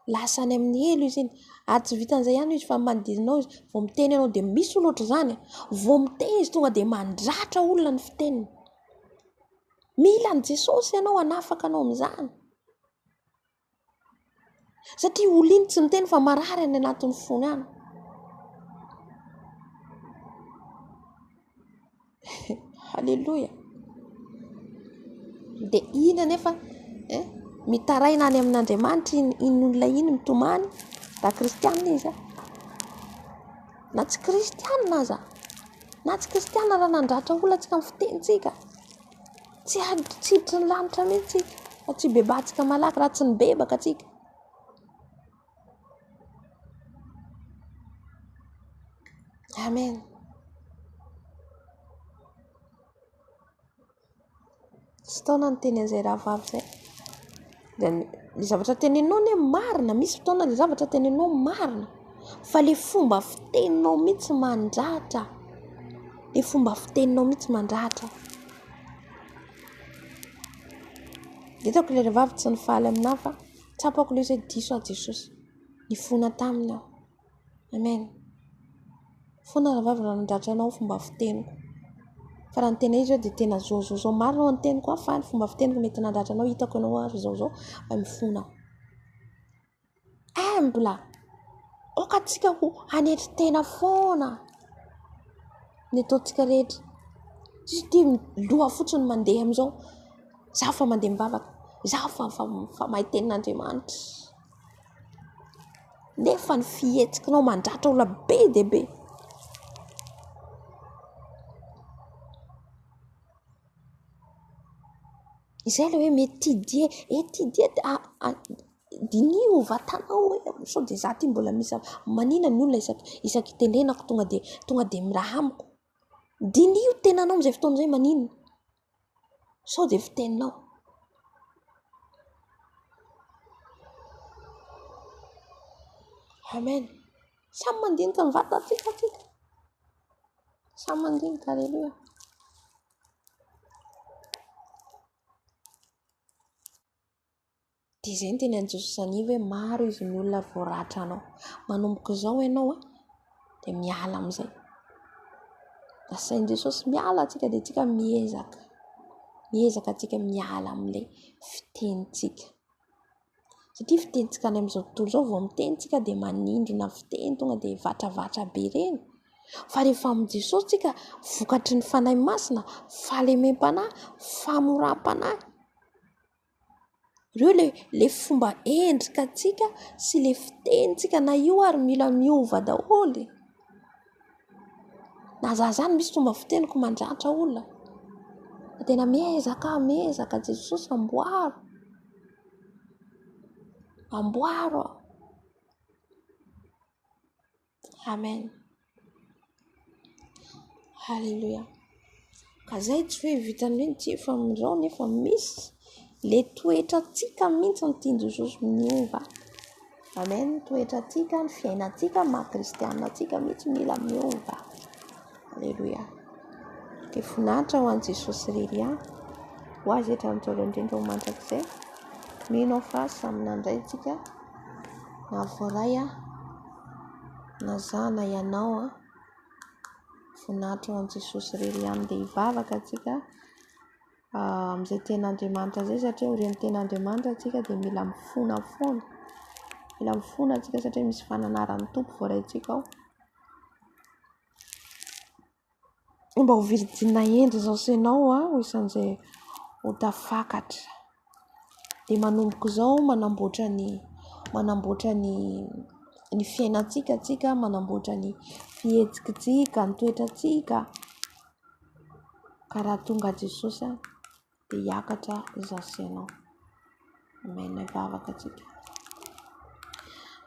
Speaker 1: Lasany amin'ny elo izy iny. Ary tsy vitan'izay ihany izy fa manodidinao izy. Vao miteny ianao dia misy olo ohatr' izany. Vao miteny izy tonga dia mandratra olona ny fiteniny. Mila ny Jesosy ianao hanafaka anao amin'izany. Satria olo iny tsy miteny fa marary any anatin'ny fony any. Halleluja. Dia iny anefa mitaraina any amin'Andriamanitra iny olona iny mitomany. Da kristianina izy. Na tsy kristianina aza. Na tsy kristianina raha nandratra olona tsika amin'ny fitenitsika. Tsy hiditra ny lanitra mihitsy tsika. Fa tsy bebatsika malaky raha tsy nibebaka tsika. Amen. Tsy taona ny teny an'izay rahavavy izay. Ny zavatra teneninao ne marina. Misy fotoana ny zavatra teneninao marina. Fa le fomba fiteninao mihitsy mandratra. Le fomba fiteninao mihitsy mandratra. Ditako le rahavavy tsy nifaly aminahy fa tsapako le izay diso a Jesosy. Nifona taminy aho. Amen. Fona rahavavy raha nandratra anao fomba fiteniko. Fa raha ny tena izy dia tena zao marina ao ny teniko fa ny fomba fiteniko mety nandratra anao hitako anao ary zao fa mifona. Humble. Oka tsika ho hanetry tena foana. ny ataontsika rehetra. Tsy tia loha fotsiny mandeha amin'izao. Zaho fa mandeha mivavaka, zaho fa mahay tenin'Andriamanitra. Nefa ny fihetsikinao mandratra olona be dia be. Izay ilay hoe mety tidie dinio vatanao hoe sao dia za ty mbola misy manina ny olona isaky tenenako tonga dia miraha amiko. Dinio tenanao amin'izay fotoana izay manina. Sao dia fiteninao. Amen. Samy mandinika ny vatantsika. Samy mandinika, halleluja. Dia izay ny teny Jesosy aniva hoe maro izy ny olona voaratra anao. Manomboka izao ianao dia miala amin'izay. Nasain'i Jesosy miala antsika dia tsika miezaka. Miezaka antsika miala amin'ilay fitenitsika. Satria fitenitsika any amin'izao tontolo izao vao mitenitsika dia manindrona fiteny tonga dia vatravatra be ireny. Fa rehefa amin'i Jesosy tsika vokatry ny fanahy masina, fahalemem-panahy, famoram-panahy. Ireo le fomba endrikatsika sy le fitenitsika na io ary mila miova daholo. Na zany misy fomba fiteniko mandratra olona. Tena miezaka Jesosy amboaro. Amen. Halleluja. Ka zay tsy hoe vitany hoe tsy efa amin'izao nefa misy le toetratsika mihitsy ny tiany Jesosy miova. Amen. Toetratsika, ny fiainantsika, maha-kristianantsika mihitsy mila miova. Halleluja. Dia finaritra ho an'i Jesosy irery ho azy etramin'izao indrindra ho mandrakizay. Mino fa samy nandray tsika na voaray na zaho na ianao finaritra ho an'i Jesosy irery dia hivavaka atsika amin'izay tenin'Andriamanitra izay, satria ireny tenin'Andriamanitra atsika dia mila mifona foana. Mila mifona atsika satria misy fananaran'ny tompo voaraintsika ao. Mba ho virijina endry izao ianao ho isan'izay ho tafakatra. Dia manomboka izao manamboatra ny fiainantsika atsika, manamboatra ny fihetsikatsika, ny toetratsika. Ka raha tonga Jesosy dia hiakatra izaho sy ianao. Amen. Hivavaka atsika.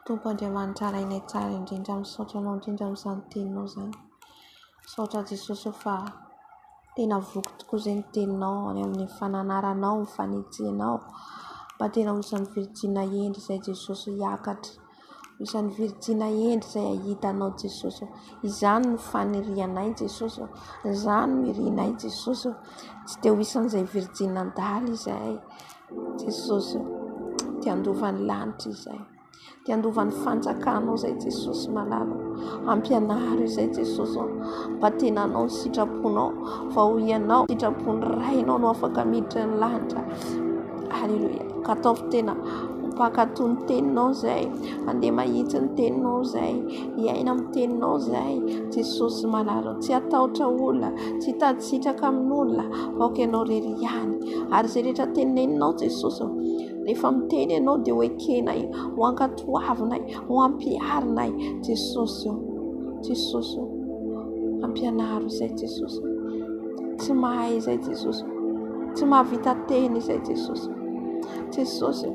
Speaker 1: Tompo Andriamanitra rainay tsara indrindra, misaotra anao indrindra amin'izany teninao izany. Misaotra Jesosy fa tena voky tokoa izay ny teninao any amin'ny fananaranao, ny fanetsenao. Mba tena ho isan'ny Virijina endry izay Jesosy hiakatra. Ho isan'ny Virijina endry izay ahitanao Jesosy. Izany no fanirianay Jesosy. Izany no irianay Jesosy. Tsy dia ho isan'izay Virijina andaly izay Jesosy. Tia andovan'ny lanitra izay. Tia andovan'ny fanjakanao izay Jesosy malalo. Ampianaro izay Jesosy. Mba tena anao ny sitraponao. Fa ho ianao sitrapony rainao no afaka miditra ny lanitra. Halleluja. Ka ataovy tena mpakatoa ny teninao izay. Andeha mahitsy ny teninao izay. Hiaina amin'ny teninao izay Jesosy malalo. Tsy atahotra olona. Tsy hitady sitraka amin'olona. Aoka ianao irery ihany. Ary izay rehetra teneninao Jesosy. Rehefa miteny ianao dia ho ekenay, ho ankatoavinay, ho ampiarinay Jesosy. Jesosy. Ampianaro izay Jesosy. Tsy mahay izay Jesosy. Tsy mahavita teny izay Jesosy. Jesosy.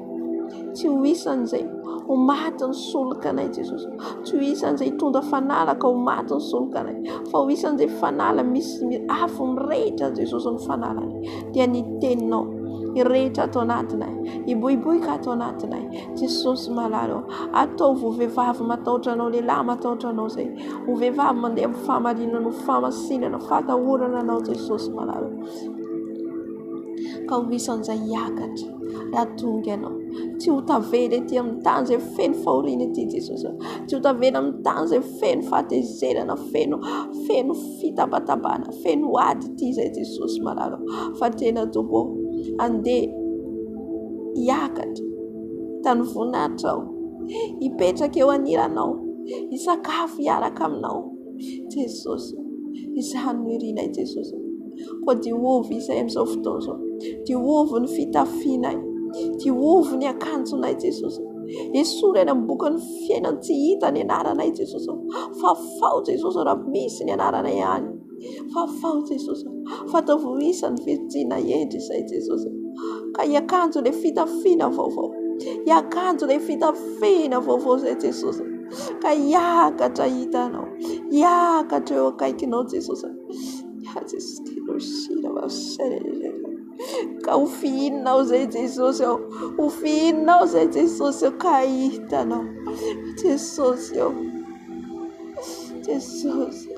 Speaker 1: Tsy ho isan'izay ho maty ny solokanay Jesosy. Tsy ho isan'izay hitondra fanalaka ho maty ny solokanay. Fa ho isan'izay fanala misy afo mirehitra Jesosy ny fanalany. Dia ny teninao irehitra ato anatinay. Iboiboika ato anatinay. Jesosy malalo. Ataovy ho vehivavy matahotra anao, lehilahy matahotra anao izay. Ho vehivavy mandeha amin'ny fahamarinana, fahamasinana, fahatahorana anao Jesosy malalo. Ka ho isan'izay hiakatra. Raha tonga ianao. Tsy ho tavela ety amin'ny tany izay feno fahoriana ety Jesosy. Tsy ho tavela amin'ny tany izay feno fahatezerana, feno fitabatabana, feno ady ity izay Jesosy malalo. Fa tena tobo andeha hiakatra tany voninahitra aho. Hipetraka eo aniranao. Hisakafo hiaraka aminao Jesosy. izany no irianay Jesosy. Koa diovy izay amin'izao fotoana izao, diovy ny fitafianay, diovy ny akanjonay Jesosy. Esorana eny amin'ny boky ny fiainana tsy hita ny anaranay Jesosy. Fafao Jesosy raha misy ny anaranay any. Fafao Jesosy, fatavorisany Virijina endry izay Jesosy. Ka hiakanjo ilay fitafiana vaovao, hiakanjo ilay fitafiana vaovao izay Jesosy. Ka hiakatra hitanao, hiakatra eo akaikinao Jesosy. Jesosy tilosina vaserelele. Ka ho fihinao izay Jesosy ao, ho fihinao izay Jesosy ao, ka hitanao Jesosy ao, Jesosy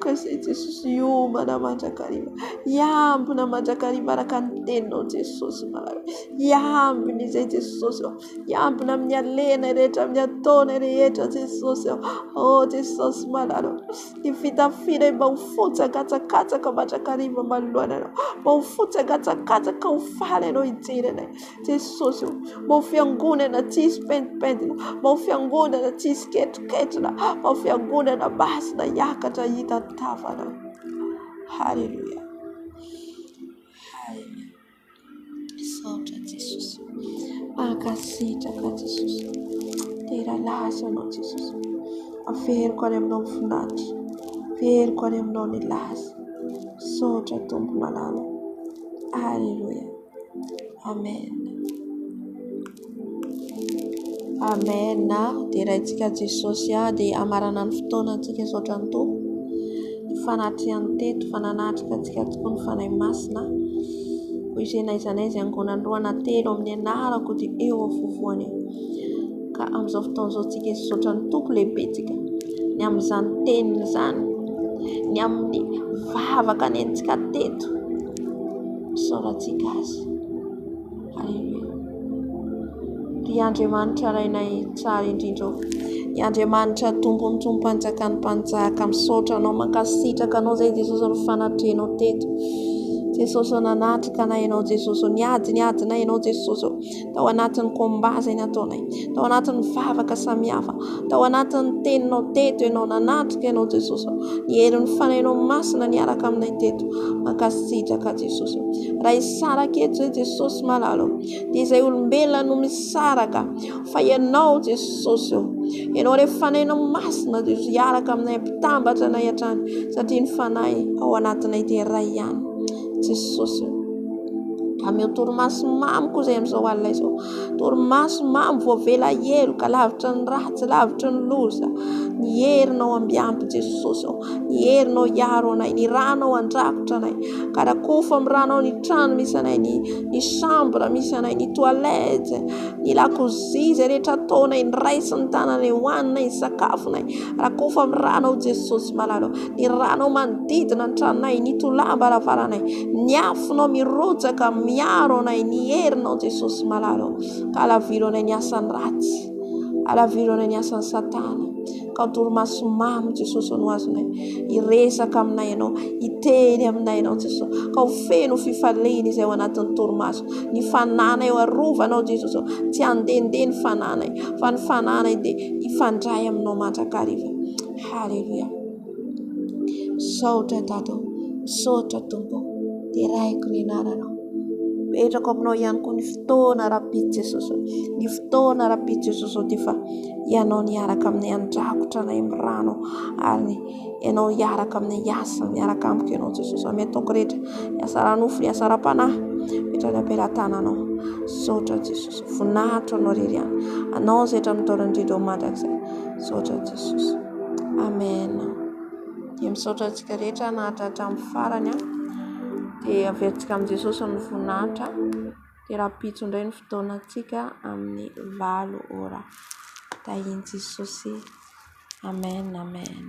Speaker 1: ka izay Jesosy iomana mandrakariva, iambina mandrakariva araka ny teninao Jesosy malala. Iambina izay Jesosy ao, iambina amin'ny alena rehetra, amin'ny ataona rehetra Jesosy ao. Oh Jesosy malala, ny fitafiana mba ho fotsakatsakatsaka mandrakariva manoloana anao, mba ho fotsakatsakatsaka ho faly anao hijery anay Jesosy. Mba ho fiangonana tsisy pentimpentina, mba ho fiangonana tsisy ketroketrona, mba ho fiangonana basina hiakatra hita tavana. Halleluja, halleluja. Saotra Jesosy, mankasitraka Jesosy, tena lasa anao Jesosy. Averiko any aminao ny finaritra, averiko any aminao ny lasa. Saotra Tompo malala. Halleluja, amen. Amen. Dia raintsika Jesosy dia amarana ny fotoana antsika saotra ny Tompo. Ny fanatriany teto fananatrika antsika tokoa ny fanahy masina. Ho izay izanay izay angonandroana telo amin'ny anarako dia eo afovoany eo. Ka amin'izao fotoana izao tsika saotra ny Tompo lehibetsika. Ny amin'izany teniny izany, ny amin'ny vavaka ny antsika teto. Saorantsika azy. Halleluja. Ry Andriamanitra rainay tsara indrindra, i Andriamanitra tompony tompanjaka ny mpanjaka, misaotra anao, mankasitraka anao izay Jesosy ny fanatrenao teto. Jesosy nanatrika anay ianao Jesosy, niadinay ianao Jesosy, tao anatin'ny komba izay nataonay, tao anatin'ny vavaka samihafa, tao anatin'ny teninao teto ianao, nanatrika ianao Jesosy. Ny herin'ny fanahinao masina niaraka aminay teto, mankasitraka Jesosy. Raha hisaraka eto izay Jesosy malala, dia izay olombelona no misaraka, fa ianao Jesosy, ianao ilay fanahinao masina Jesosy, hiaraka aminay, mpitambatra anay hatrany, satria ny fanahy ao anatinay dia iray ihany Jesosy. Amy torimaso mamy koa izay amin'izao alina izao, torimaso mamy voavela elo ka lavitra ny ratsy, lavitra ny loza. Ny herinao ambiampy Jesosy, ny herinao hiaro anay, ny ranao andrakotra anay, karakofa amin'ny ranao ny trano misy anay, ny chambre misy anay, ny toilette, ny lakozia izay rehetra ataonay, ny raisy ny tananay, hohaninay, ny sakafonay, rakofa amin'ny ranao Jesosy malalo, ny ranao manodidina ny tranonay, ny tolamba ravaranay, ny afonao mirotsaka miaro anay, ny herinao Jesosy malalo, ka alaviro anay ny asany ratsy, alaviro anay ny asany satana. Ka torimaso mamy Jesosy no azonay, iresaka aminay ianao, iteny aminay ianao Jesosy, ka ho feno fifaliana izay ao anatin'ny torimaso. Ny fananay ho arovanao Jesosy, tsy handehandeha ny fananay, fa ny fananay dia ifandray aminao mandrakariva. Halleluja. Saotra Tata, saotra Tompo, dia raiko ny anarana. Petraka aminao ihany koa ny fotoana rapity Jesosy, ny fotoana rapity Jesosy dia fa ianao niaraka amin'ny andrakotra anay amin'ny rano, ary ianao hiaraka amin'ny asa, miaraka amiko ianao Jesosy, amin'ny ataoko rehetra, ny asa ranofo, ny asa ra-panahy, petraka ampelantananao. Saotra Jesosy, voninahitra anao irery ihany, anao izay hatramin'ny taona indrindra mandrakizay. Saotra Jesosy, amen. Dia misaotra antsika rehetra nahatratra amin'ny farany dia averintsika amin'i Jesosy ny voninahitra, dia rapitso indray ny fotoanantsika amin'ny 8 ora. Tahian Jesosy. Amen, amen.